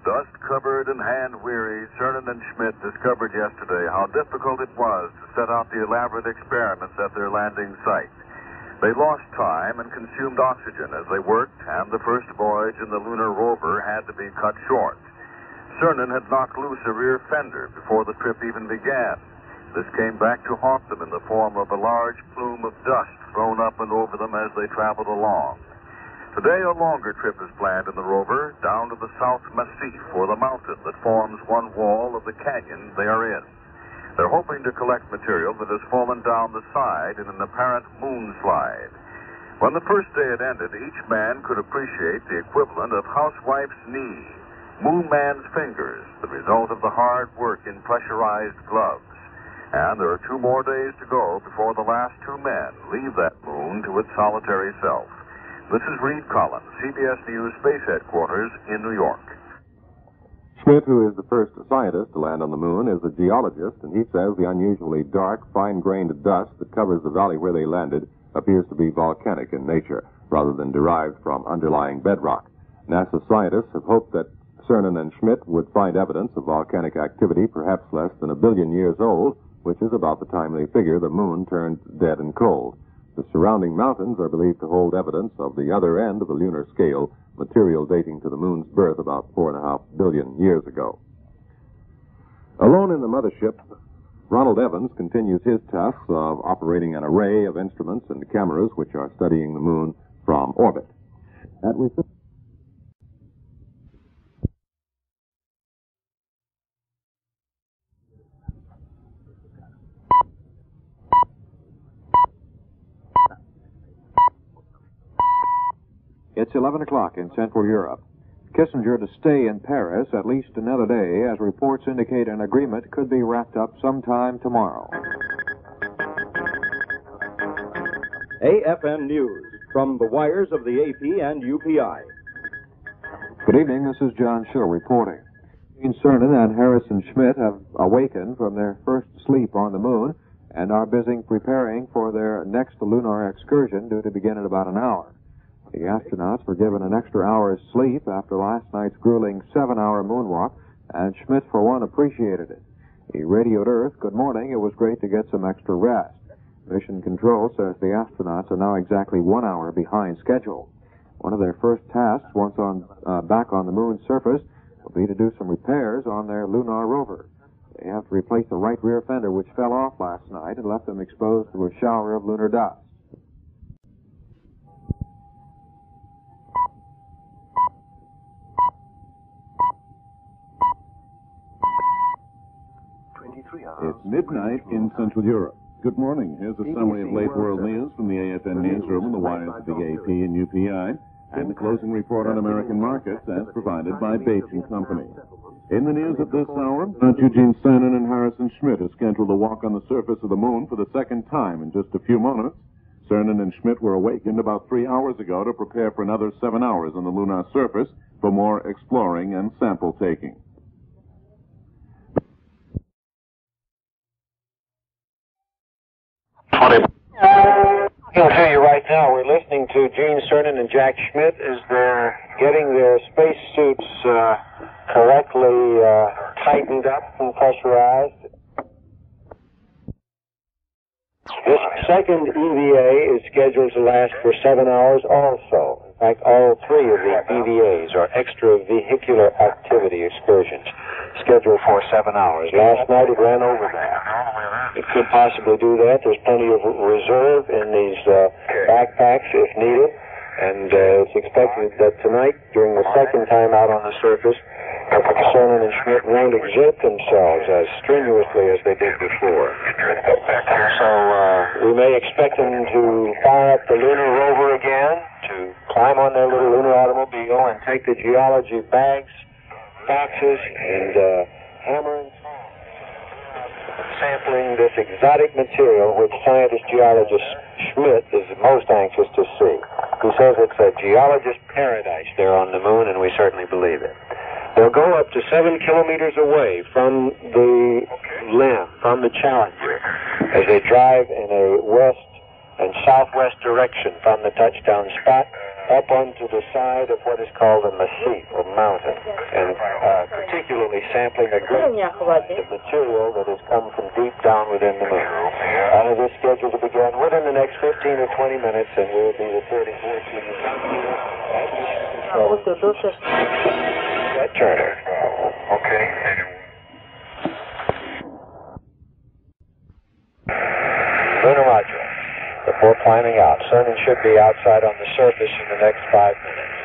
Dust-covered and hand-weary, Cernan and Schmitt discovered yesterday how difficult it was to set out the elaborate experiments at their landing site. They lost time and consumed oxygen as they worked, and the first voyage in the lunar rover had to be cut short. Cernan had knocked loose a rear fender before the trip even began. This came back to haunt them in the form of a large plume of dust thrown up and over them as they traveled along. Today, a longer trip is planned in the rover down to the South Massif, or the mountain that forms one wall of the canyon they are in. They're hoping to collect material that has fallen down the side in an apparent moon slide. When the first day had ended, each man could appreciate the equivalent of housewife's knee, moon man's fingers, the result of the hard work in pressurized gloves. And there are 2 more days to go before the last 2 men leave that moon to its solitary self. This is Rhett Collins, CBS News Space Headquarters in New York. Schmitt, who is the first scientist to land on the moon, is a geologist, and he says the unusually dark, fine-grained dust that covers the valley where they landed appears to be volcanic in nature, rather than derived from underlying bedrock. NASA scientists have hoped that Cernan and Schmitt would find evidence of volcanic activity perhaps less than 1 billion years old, which is about the time they figure the moon turned dead and cold. The surrounding mountains are believed to hold evidence of the other end of the lunar scale, material dating to the moon's birth about 4.5 billion years ago. Alone in the mothership, Ronald Evans continues his tasks of operating an array of instruments and cameras which are studying the moon from orbit. It's 11 o'clock in Central Europe. Kissinger to stay in Paris at least another day, as reports indicate an agreement could be wrapped up sometime tomorrow. AFN News, from the wires of the AP and UPI. Good evening, this is John Shaw reporting. Eugene Cernan and Harrison Schmitt have awakened from their first sleep on the moon and are busy preparing for their next lunar excursion, due to begin in about an hour. The astronauts were given an extra hour's sleep after last night's grueling 7-hour moonwalk, and Schmitt, for one, appreciated it. He radioed Earth, "Good morning, it was great to get some extra rest." Mission Control says the astronauts are now exactly 1 hour behind schedule. One of their first tasks, once back on the moon's surface, will be to do some repairs on their lunar rover. They have to replace the right rear fender, which fell off last night and left them exposed to a shower of lunar dust. It's midnight in Central Europe. Good morning. Here's a summary of late world news from the AFN newsroom and the wires of the AP and UPI, and the closing report on American markets as provided by Bates & Company. In the news at this hour, Eugene Cernan and Harrison Schmitt are scheduled to walk on the surface of the moon for the second time in just a few moments. Cernan and Schmitt were awakened about 3 hours ago to prepare for another 7 hours on the lunar surface for more exploring and sample taking. 20. I'll tell you right now, we're listening to Gene Cernan and Jack Schmidt as they're getting their spacesuits correctly tightened up and pressurized. This second EVA is scheduled to last for 7 hours also. In fact, all three of the EVAs are extravehicular activity excursions, scheduled for 7 hours. Last night it ran over that. It could possibly do that. There's plenty of reserve in these backpacks if needed. And it's expected that tonight, during the second time out on the surface, Cernan and Schmidt won't exert themselves as strenuously as they did before. So we may expect them to fire up the lunar rover again, to climb on their little lunar automobile and take the geology bags, boxes, and hammer and sampling this exotic material which scientist geologist Schmidt is most anxious to see. He says it's a geologist's paradise there on the moon, and we certainly believe it. They'll go up to 7 kilometers away from the limb, from the Challenger, as they drive in a west and southwest direction from the touchdown spot up onto the side of what is called a massif, or mountain, and particularly sampling a great the material that has come from deep down within the moon. All of this scheduled to begin within the next 15 or 20 minutes, and will be the 34th Rhett Turner. Okay. Lunar module. Before climbing out, Cernan should be outside on the surface in the next 5 minutes.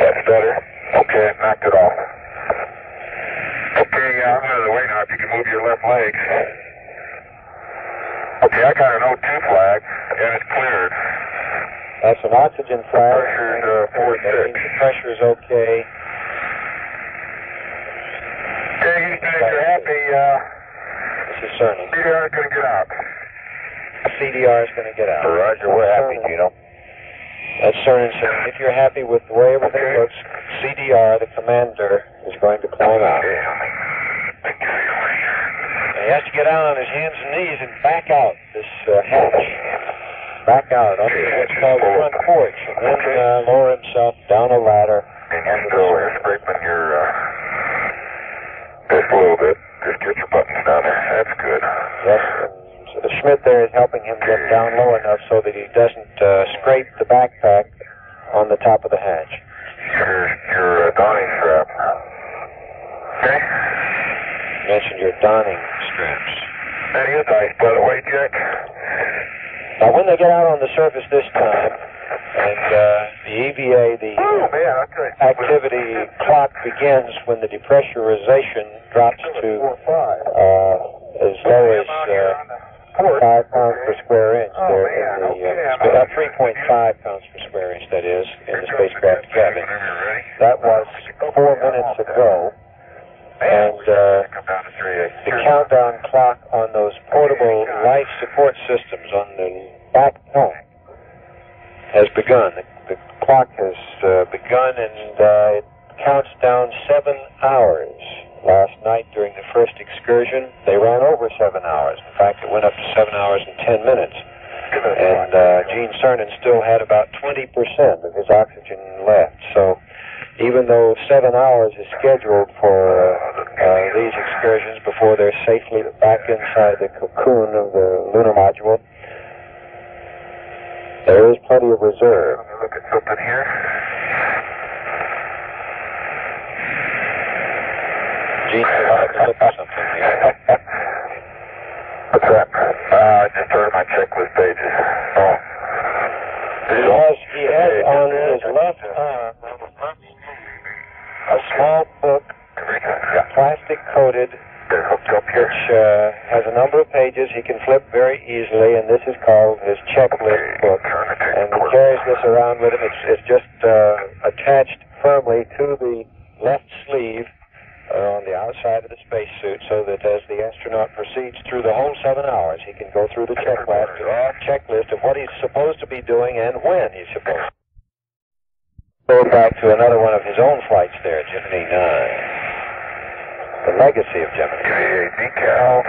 That's better. Okay, knocked it off. Okay, I'm out of the way now. If you can move your left leg. Okay, I got an O2 flag, and it's cleared. That's an oxygen flag. Pressure's 4.6. The pressure's okay. Okay, Houston, if you're happy, this is Cernan. CDR is going to get out. CDR is going to get out. Roger, we're happy, Gino. That's Cernan saying, if you're happy with the way everything looks, CDR, the commander, is going to climb out. And he has to get out on his hands and knees and back out this hatch. Back out onto what's called the front porch, and then lower himself down a ladder. And you're still scraping your just a little bit. Just get your buttons down there. That's good. Yes, and Schmidt there is helping him get down low enough so that he doesn't scrape the backpack on the top of the hatch. Your donning strap. Okay. You mentioned your donning straps. That is nice, by the way, Jack. Now, when they get out on the surface this time, and the EVA, the activity clock begins when the depressurization drops to as low as 5 pounds per square inch there in the 3.5 pounds per square inch, that is, in the spacecraft cabin. That was 4 minutes ago. And the countdown clock on those portable life support systems on the back pack has begun. The clock has begun, and it counts down 7 hours. Last night during the first excursion, they ran over 7 hours. In fact, it went up to 7 hours and 10 minutes. And Gene Cernan still had about 20% of his oxygen left. So even though 7 hours is scheduled for these excursions before they're safely back inside the cocoon of the lunar module, there is plenty of reserve. Look at something here. Gene, look at something here. What's that? I just turned my checklist pages. Oh. He has on his left arm a small book, plastic coated, which has a number of pages he can flip very easily, and this is called his checklist book. And he carries this around with him. It's just attached firmly to the left sleeve on the outside of the spacesuit, so that as the astronaut proceeds through the whole 7 hours, he can go through the checklist of what he's supposed to be doing and when he's supposed to. Go back to another one of his own flights there, Gemini 9. The legacy of Gemini. Decal.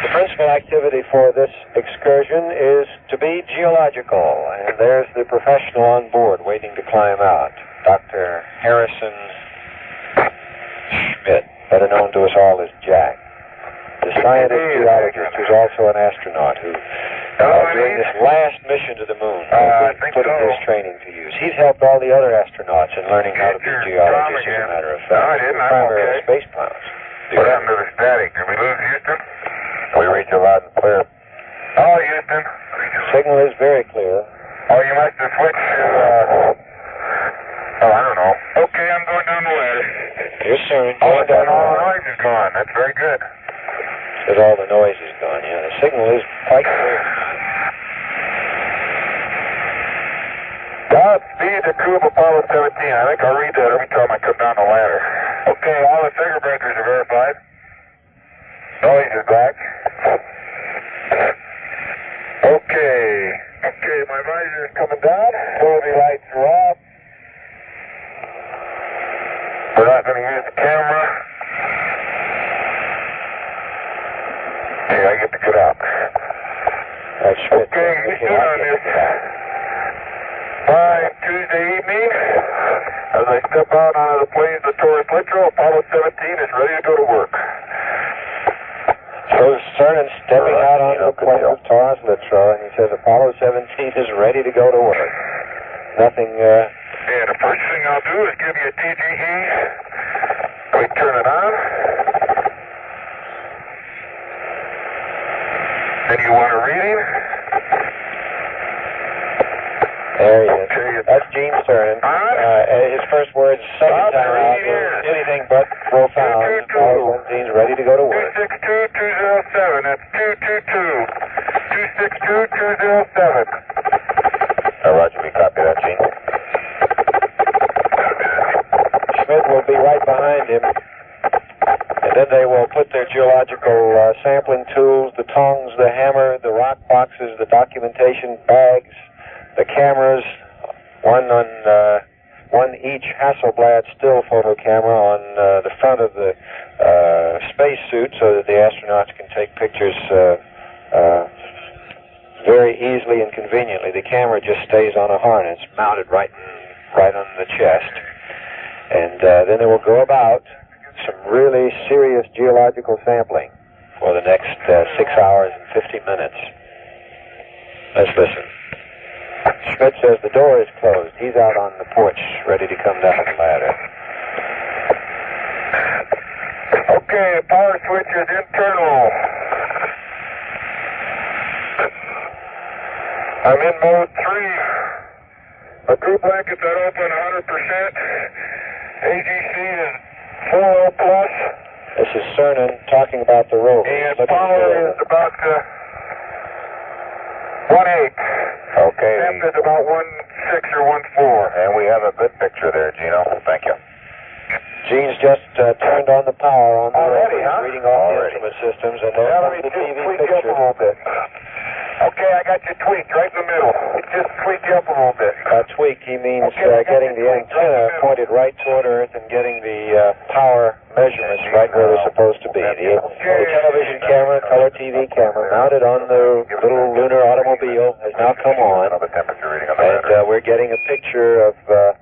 The principal activity for this excursion is to be geological, and there's the professional on board waiting to climb out, Dr. Harrison Schmidt, better known to us all as Jack. The scientist geologist who's also an astronaut who, during this last mission to the moon, has been putting his training to use. He's helped all the other astronauts in learning how to be geologists, as a matter of fact. Primarily space pilots. What happened to the static? Did we lose Houston? We read you loud and clear. Oh, Houston. Signal is very clear. Oh, you must have switched to, I don't know. Okay, I'm going down the ladder. Yes, sir. All the noise is gone. That's very good. Because all the noise is gone, yeah. The signal is quite clear. Godspeed to crew of Apollo 17. I think I'll read that every time I come down the ladder. Okay, all the figure breakers are verified. Noise is back. Okay, my visor is coming down. Quality lights are off. We're not going to use the camera. Okay, I get to get out. That's Schmidt. Okay, you stood on this fine Tuesday evening. As I step out onto the plains of taurus-littrow, Apollo 17 is ready to go to work. So Cernan stepping out onto the plains of taurus-littrow, and he says Apollo 17 is ready to go to work. Nothing, Yeah, the first thing I'll do is give you a TGE. We turn it on. Then you want a reading? There he is. That's Gene Cernan. His first words, second time out, anything but profound. Apollo 17's ready to go to work. 262-207. That's 222-262-207. Roger, we copy that, Gene. Schmidt will be right behind him. And then they will put their geological sampling tools, the tongs, the hammer, the rock boxes, the documentation bags, the cameras, one each Hasselblad still photo camera on the front of the spacesuit so that the astronauts can take pictures very easily and conveniently. The camera just stays on a harness mounted right on the chest. And then they will go about some really serious geological sampling for the next 6 hours and 50 minutes. Let's listen. Schmidt says the door is closed. He's out on the porch, ready to come down the ladder. Okay, power switch is internal. I'm in mode 3. The crew blankets are open 100%. AGC is 40 plus. This is Cernan talking about the rover. And power is about 1.8. Okay. Temp is about 1.6 or 1.4. And we have a good picture there, Gino. Thank you. Gene's just turned on the power on the already, rover. He's reading off the instrument systems, and there comes the TV picture. A little bit. Okay, I got you tweaked right in the middle. Just tweak you up a little bit. Tweak, he means getting the antenna pointed right toward Earth and getting the power measurements right where they're supposed to be. The television camera, color TV camera, mounted on the little lunar automobile has now come on, and we're getting a picture of the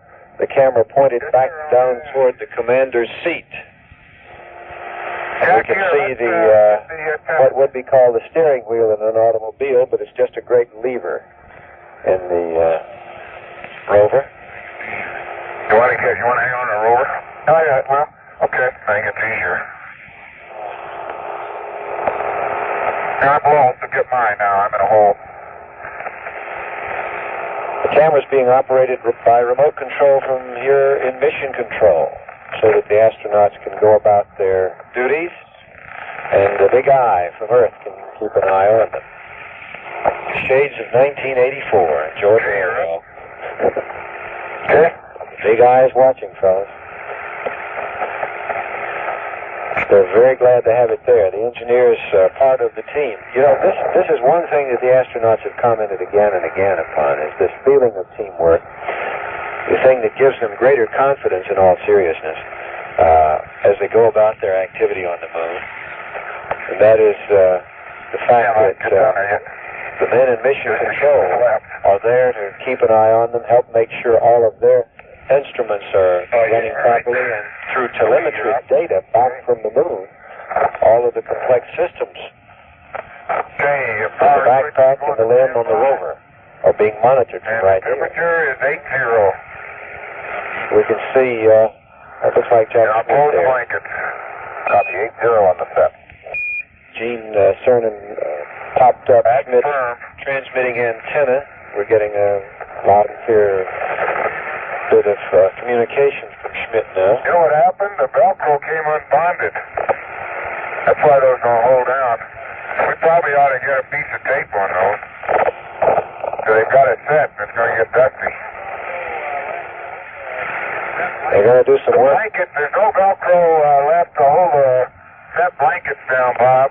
camera pointed back down toward the commander's seat. We can see what would be called the steering wheel in an automobile, but it's just a great lever in the rover. You want to hang on to the rover? Oh, yeah, well, okay. I think it's easier. I'm lost, so get mine now. I'm in a hole. The camera's being operated by remote control from here in mission control, so that the astronauts can go about their duties, and the big eye from Earth can keep an eye on them. Shades of 1984, George Orwell. Okay. Big eye is watching, fellas. They're very glad to have it there. The engineers are part of the team. You know, this is one thing that the astronauts have commented again and again upon, is this feeling of teamwork. The thing that gives them greater confidence in all seriousness as they go about their activity on the moon. And that is the fact that the men in mission control are there to keep an eye on them, help make sure all of their instruments are running properly, and through telemetry data back from the moon, all of the complex systems in the backpack and the limb on the rover are being monitored from right here. Temperature is 80. We can see, it looks like Jack Smith there. Blanket. Copy 80 on the set. Gene Cernan popped up Schmidt transmitting antenna. We're getting a loud and clear bit of communication from Schmidt now. You know what happened? The Velcro came unbonded. That's why those don't hold down. We probably ought to get a piece of tape on those. So they've got it set and it's going to get dusty. They're going to do some work. Blanket, there's no Velcro left to hold the set blankets down, Bob.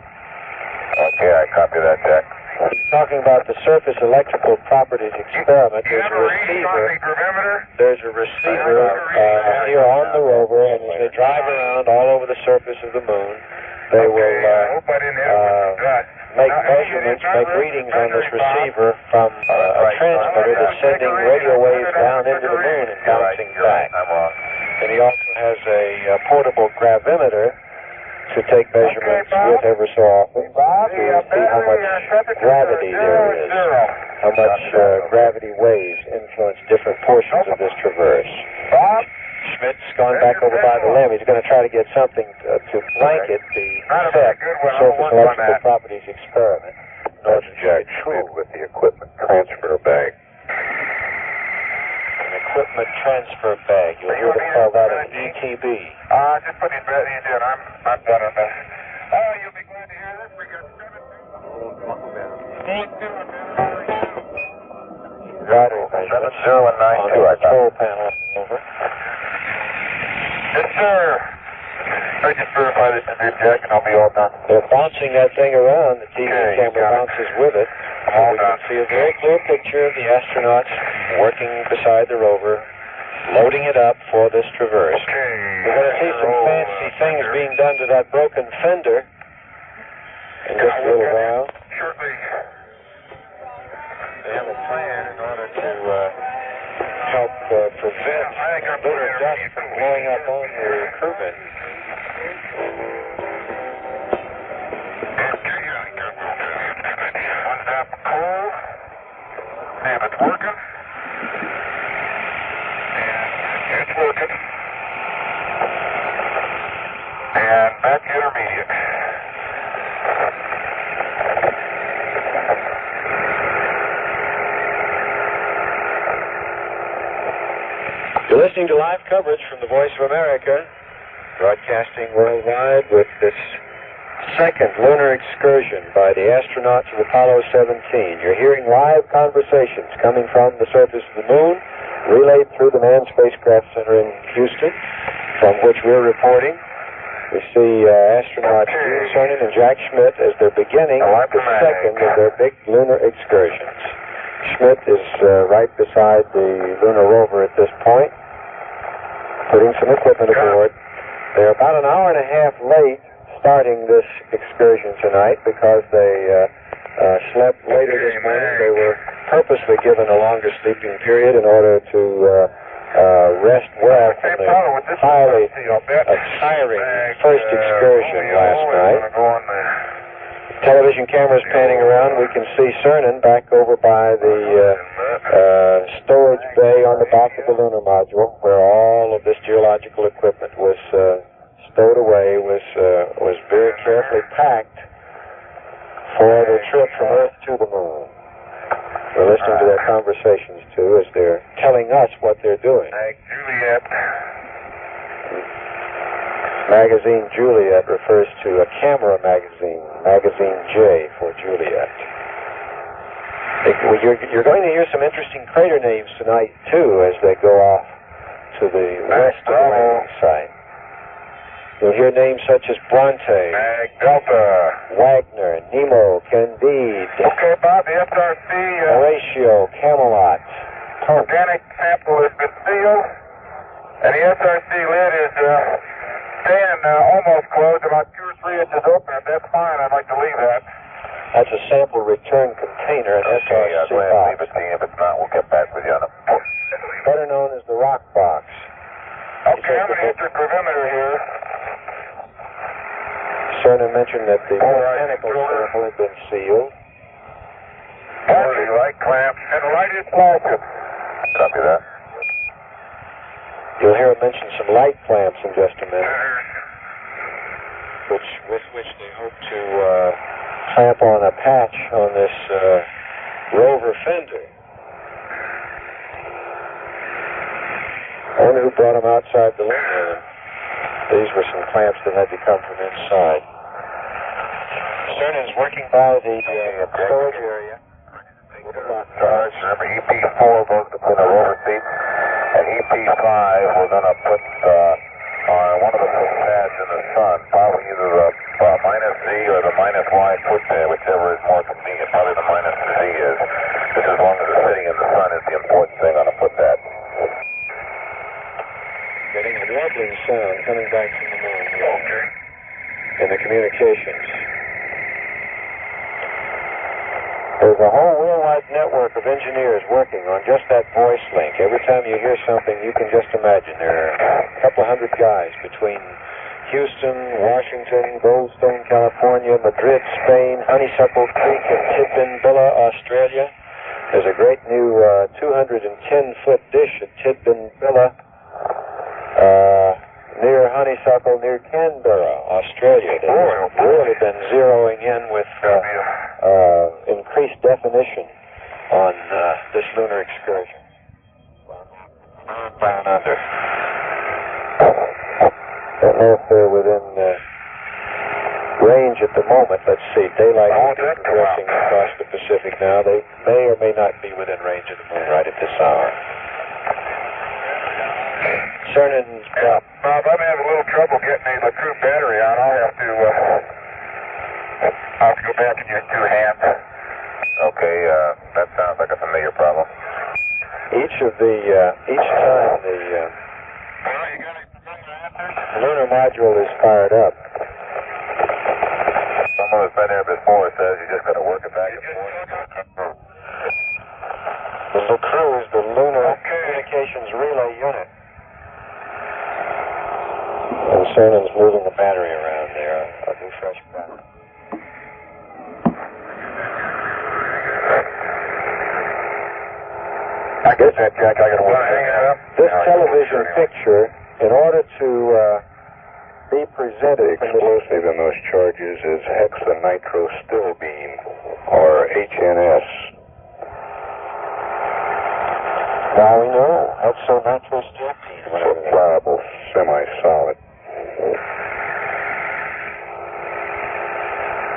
Okay, I copy that, Jack. He's talking about the surface electrical properties experiment. There's a receiver. There's a receiver here on the rover, and as they drive around all over the surface of the moon, they will make measurements, make readings on this receiver from a transmitter that's sending radio waves down into the moon and bouncing back. And he also has a portable gravimeter to take measurements with ever so often to see how much gravity there is, how much gravity waves influence different portions of this traverse. Schmidt's gone back over by the limb. He's going to try to get something to blanket the set surface electrical properties experiment. That's Jack Schmidt with the equipment transfer bag. An equipment transfer bag. You'll hear them call that an ETB. Just put in bed. I'm done on that. You'll be glad to hear this. We got 7. Gyro measurements 70 and 92. on the control panel over. Yes, sir. I just verify this is good, Jack, and I'll be all done. They're bouncing that thing around. The TV camera bounces with it. We can see a very clear picture of the astronauts working beside the rover, loading it up for this traverse. We're going to see some fancy things being done to that broken fender in just a little while. They have a plan in order to help prevent lunar dust from blowing up on the turbine. One tap of coal. See if it's working. And it's working. And back to intermediate. You're listening to live coverage from the Voice of America, broadcasting worldwide with this second lunar excursion by the astronauts of Apollo 17. You're hearing live conversations coming from the surface of the moon, relayed through the Manned Spacecraft Center in Houston, from which we're reporting. We see astronauts Gene Cernan and Jack Schmidt as they're beginning the second of their big lunar excursions. Schmidt is right beside the lunar rover at this point, putting some equipment aboard. They're about an hour and a half late starting this excursion tonight because they slept later this morning. They were purposely given a longer sleeping period in order to rest well from the highly tiring first excursion last night. Television cameras panning around. We can see Cernan back over by the storage bay on the back of the lunar module, where all of this geological equipment was stowed away, was very carefully packed for the trip from Earth to the moon. We're listening to their conversations, too, as they're telling us what they're doing. Juliet. Magazine Juliet refers to a camera magazine, Magazine J for Juliet. You're going to hear some interesting crater names tonight, too, as they go off to the west of the landing site. You'll hear names such as Bronte, Delta, Wagner, Nemo, Candide, okay, Bob, the SRC Horatio, Camelot. organic sample has been sealed, and the SRC lid is staying almost closed, about 2 or 3 inches open. If that's fine, I'd like to leave that. That's a sample return container, an SRC go ahead and box. leave it, Dean. If it's not, we'll get back with you on it. Better known as the rock box. Okay, I'm going to hit the perimeter here. Cernan mentioned that the mechanical sample had been sealed. Patching, light clamp, and light is flashing. Copy that. You'll hear him mention some light clamps in just a minute, with which they hope to clamp on a patch on this rover fender. I wonder who brought them outside the lunar. These were some clamps that had to come from inside. Cernan's working by the storage area. Charge, remember EP4 goes between the rover seat, and EP5 we're going to put on one of the foot pads in the sun, probably either the minus Z or the minus Y foot pad, whichever is more convenient. Probably the minus Z is. Just as long as it's sitting in the sun is the important thing on a foot pad. Getting a rumbling sound coming back from the moon. Okay. In the communications. There's a whole worldwide network of engineers working on just that voice link. Every time you hear something, you can just imagine there are a couple hundred guys between Houston, Washington, Goldstone, California, Madrid, Spain, Honeysuckle Creek, and Tidbinbilla, Australia. There's a great new 210-foot dish at Tidbinbilla near Honeysuckle, near Canberra, Australia. They've really been zeroing in with increased definition on this lunar excursion. Down under. Don't know if they're within range at the moment. Let's see. Daylight is crossing across the Pacific now. They may or may not be within range of the moon right at this hour. Cernan's Bob, I'm having a little trouble getting the true battery out. I'll have to go back and use two hands. Okay, that sounds like a familiar problem. Each time the lunar module is fired up. Someone who's been there before says you just got to work it back and forth. The LittroW is the Lunar Communications Relay Unit. And Cernan's moving the battery around there. I'll do fresh battery. I guess that jack I can work. This television picture, in order to be presented, the explosive in those charges is hexanitrostillbeam, or HNS. Now we know. Hexanitrostillbeam. Pliable, semi-solid.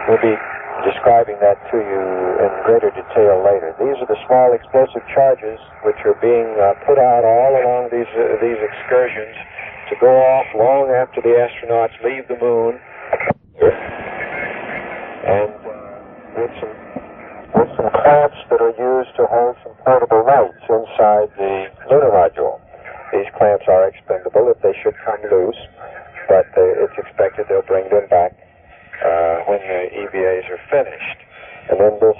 We'll be describing that to you in greater detail later. These are the small explosive charges which are being put out all along these excursions to go off long after the astronauts leave the moon, and with some clamps that are used to hold some portable lights inside the lunar module. These clamps are expendable if they should come loose, but it's expected they'll bring them back when the EVAs are finished. And then this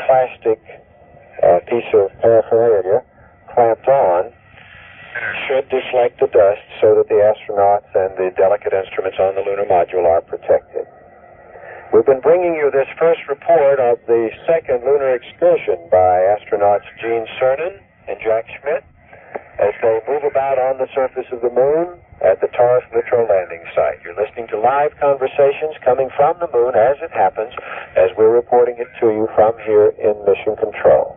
plastic piece of paraphernalia clamped on should deflect the dust so that the astronauts and the delicate instruments on the lunar module are protected. We've been bringing you this first report of the second lunar excursion by astronauts Gene Cernan and Jack Schmitt as they move about on the surface of the moon at the taurus-littrow landing site. You're listening to live conversations coming from the moon as it happens, as we're reporting it to you from here in Mission Control.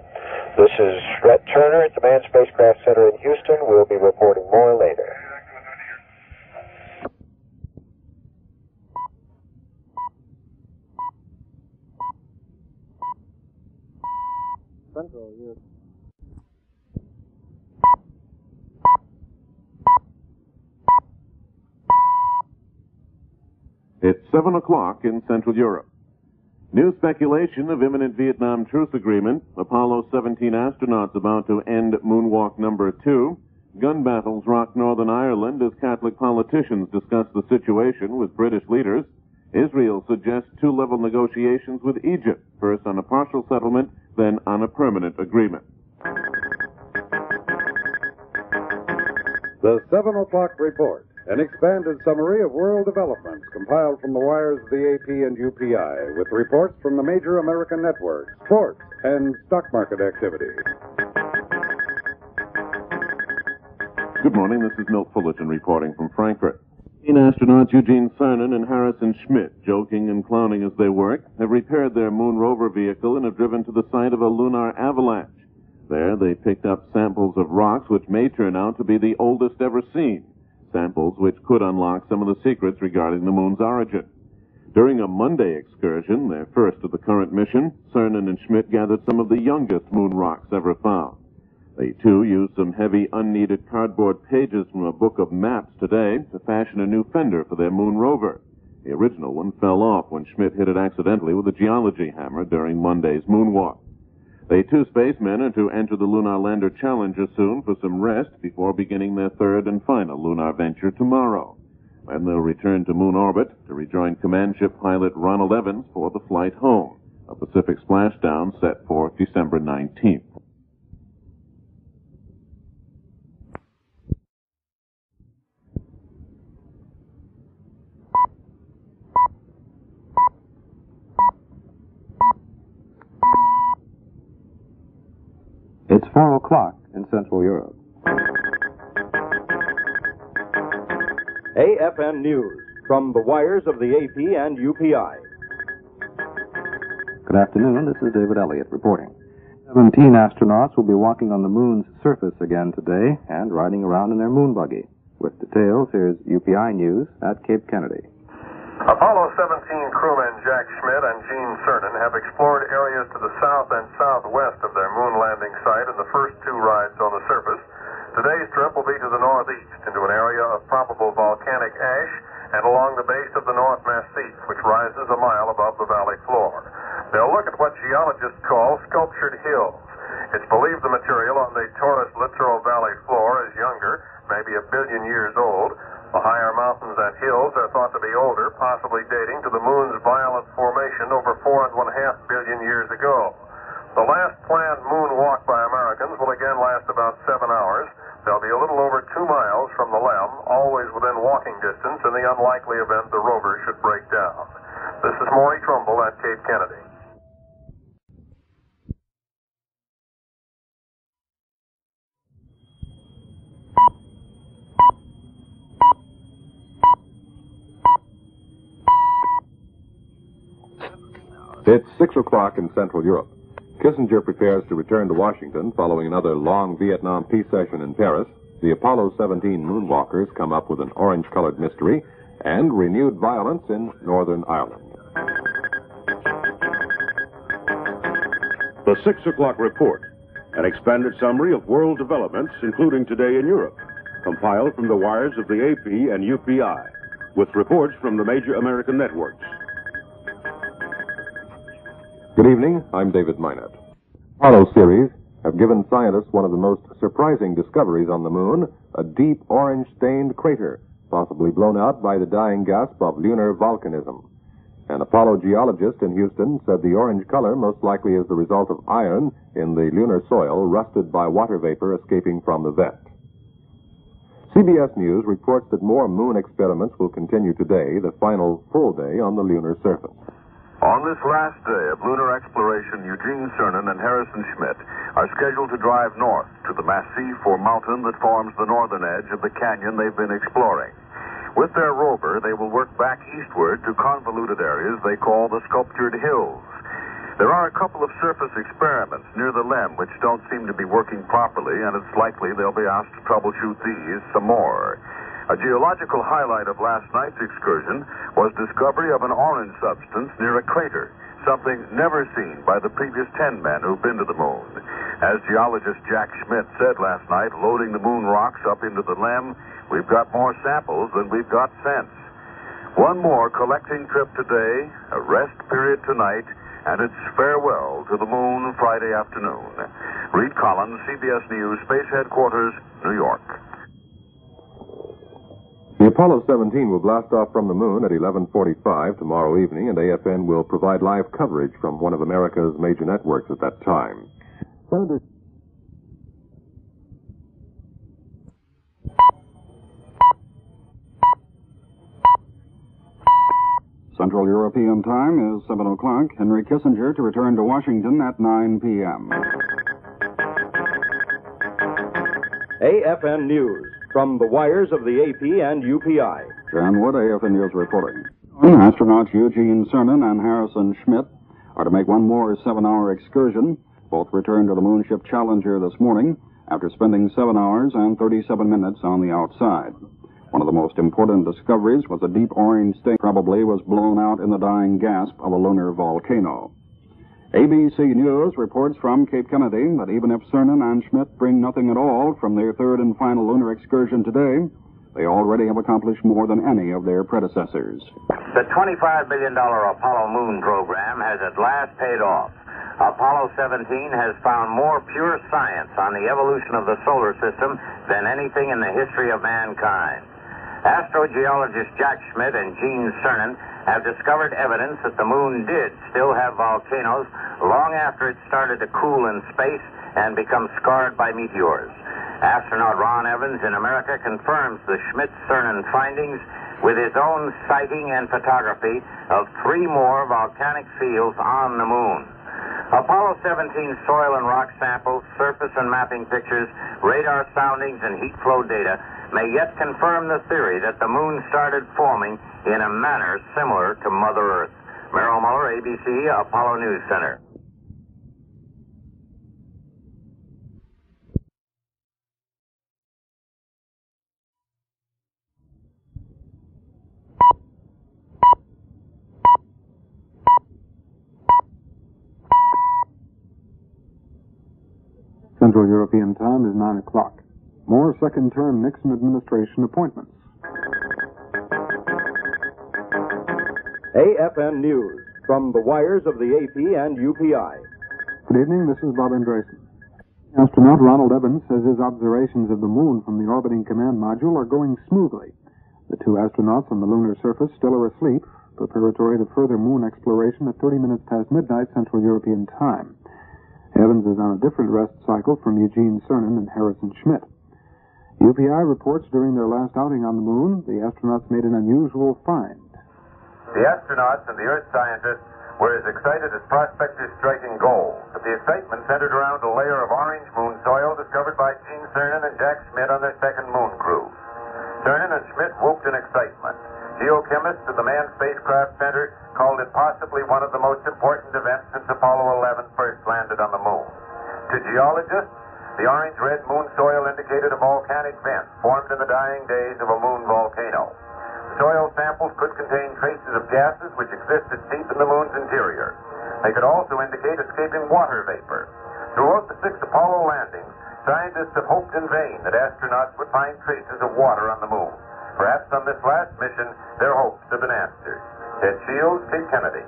This is Rhett Turner at the Manned Spacecraft Center in Houston. We'll be reporting more later. Central, yes. It's 7 o'clock in Central Europe. New speculation of imminent Vietnam truce agreement, Apollo 17 astronauts about to end moonwalk number 2, gun battles rock Northern Ireland as Catholic politicians discuss the situation with British leaders, Israel suggests two-level negotiations with Egypt, first on a partial settlement, then on a permanent agreement. The 7 o'clock report, an expanded summary of world developments compiled from the wires of the AP and UPI, with reports from the major American networks, sports, and stock market activity. Good morning, this is Milt Fullerton reporting from Frankfurt. Astronauts Eugene Cernan and Harrison Schmitt, joking and clowning as they work, have repaired their moon rover vehicle and have driven to the site of a lunar avalanche. There, they picked up samples of rocks which may turn out to be the oldest ever seen, samples which could unlock some of the secrets regarding the moon's origin. During a Monday excursion, their first of the current mission, Cernan and Schmitt gathered some of the youngest moon rocks ever found. They, too, used some heavy, unneeded cardboard pages from a book of maps today to fashion a new fender for their moon rover. The original one fell off when Schmitt hit it accidentally with a geology hammer during Monday's moonwalk. The two spacemen are to enter the Lunar Lander Challenger soon for some rest before beginning their third and final lunar venture tomorrow. Then they'll return to moon orbit to rejoin command ship pilot Ronald Evans for the flight home, a Pacific splashdown set for December 19th. It's 4 o'clock in Central Europe. AFN News from the wires of the AP and UPI. Good afternoon, this is David Elliott reporting. 17 astronauts will be walking on the moon's surface again today and riding around in their moon buggy. With details, here's UPI News at Cape Kennedy. Apollo 17 crewmen Jack Schmitt and Gene Cernan have explored areas to the south and southwest of their moon landing site in the first two rides on the surface. Today's trip will be to the northeast, into an area of probable volcanic ash and along the base of the North Massif, which rises a mile above the valley floor. They'll look at what geologists call sculptured hills. It's believed the material on the taurus-littrow valley floor is younger, maybe 1 billion years old. The higher mountains and hills are thought to be older, possibly dating to the moon's violent formation over 4.5 billion years ago. The last planned moon walk by Americans will again last about 7 hours. They'll be a little over 2 miles from the LEM, always within walking distance in the unlikely event the rover should break down. This is Maury Trumbull at Cape Kennedy. It's 6 o'clock in Central Europe. Kissinger prepares to return to Washington following another long Vietnam peace session in Paris. The Apollo 17 moonwalkers come up with an orange-colored mystery and renewed violence in Northern Ireland. The 6 o'clock report, an expanded summary of world developments, including today in Europe, compiled from the wires of the AP and UPI, with reports from the major American networks. Good evening, I'm David Minot. Apollo series have given scientists one of the most surprising discoveries on the moon, a deep orange-stained crater, possibly blown out by the dying gasp of lunar volcanism. An Apollo geologist in Houston said the orange color most likely is the result of iron in the lunar soil rusted by water vapor escaping from the vent. CBS News reports that more moon experiments will continue today, the final full day on the lunar surface. On this last day of lunar exploration, Eugene Cernan and Harrison Schmitt are scheduled to drive north to the massif or mountain that forms the northern edge of the canyon they've been exploring. With their rover, they will work back eastward to convoluted areas they call the sculptured hills. There are a couple of surface experiments near the LEM which don't seem to be working properly, and it's likely they'll be asked to troubleshoot these some more. A geological highlight of last night's excursion was discovery of an orange substance near a crater, something never seen by the previous 10 men who've been to the moon. As geologist Jack Schmitt said last night, loading the moon rocks up into the LEM, we've got more samples than we've got sense. One more collecting trip today, a rest period tonight, and it's farewell to the moon Friday afternoon. Reed Collins, CBS News, Space Headquarters, New York. The Apollo 17 will blast off from the moon at 11:45 tomorrow evening, and AFN will provide live coverage from one of America's major networks at that time. Central European Time is 7 o'clock. Henry Kissinger to return to Washington at 9 p.m. AFN News from the wires of the AP and UPI. John Wood, AFN News reporting. Astronauts Eugene Cernan and Harrison Schmitt are to make one more 7-hour excursion. Both returned to the Moonship Challenger this morning after spending 7 hours and 37 minutes on the outside. One of the most important discoveries was a deep orange stain probably was blown out in the dying gasp of a lunar volcano. ABC News reports from Cape Kennedy that even if Cernan and Schmitt bring nothing at all from their third and final lunar excursion today, they already have accomplished more than any of their predecessors. The $25 billion Apollo moon program has at last paid off. Apollo 17 has found more pure science on the evolution of the solar system than anything in the history of mankind. Astrogeologists Jack Schmitt and Gene Cernan have discovered evidence that the moon did still have volcanoes long after it started to cool in space and become scarred by meteors. Astronaut Ron Evans in America confirms the Schmitt-Cernan findings with his own sighting and photography of 3 more volcanic fields on the moon. Apollo 17 soil and rock samples, surface and mapping pictures, radar soundings, and heat flow data may yet confirm the theory that the moon started forming in a manner similar to Mother Earth. Merrill Muller, ABC, Apollo News Center. Central European Time is 9 o'clock. More second-term Nixon administration appointments. AFN News from the wires of the AP and UPI. Good evening, this is Bob Andresen. Astronaut Ronald Evans says his observations of the moon from the orbiting command module are going smoothly. The 2 astronauts on the lunar surface still are asleep, preparatory to further moon exploration at 30 minutes past midnight Central European Time. Evans is on a different rest cycle from Eugene Cernan and Harrison Schmitt. UPI reports during their last outing on the moon, the astronauts made an unusual find. The astronauts and the Earth scientists were as excited as prospectors striking gold, but the excitement centered around a layer of orange moon soil discovered by Gene Cernan and Jack Schmitt on their second moon cruise. Cernan and Schmitt whooped in excitement. Geochemists at the Manned Spacecraft Center called it possibly one of the most important events since Apollo 11 first landed on the moon. To geologists, the orange-red moon soil indicated a volcanic vent formed in the dying days of a moon volcano. Soil samples could contain traces of gases which existed deep in the moon's interior. They could also indicate escaping water vapor. Throughout the 6 Apollo landings, scientists have hoped in vain that astronauts would find traces of water on the moon. Perhaps on this last mission, their hopes have been answered. Ted Shields, Cape Kennedy.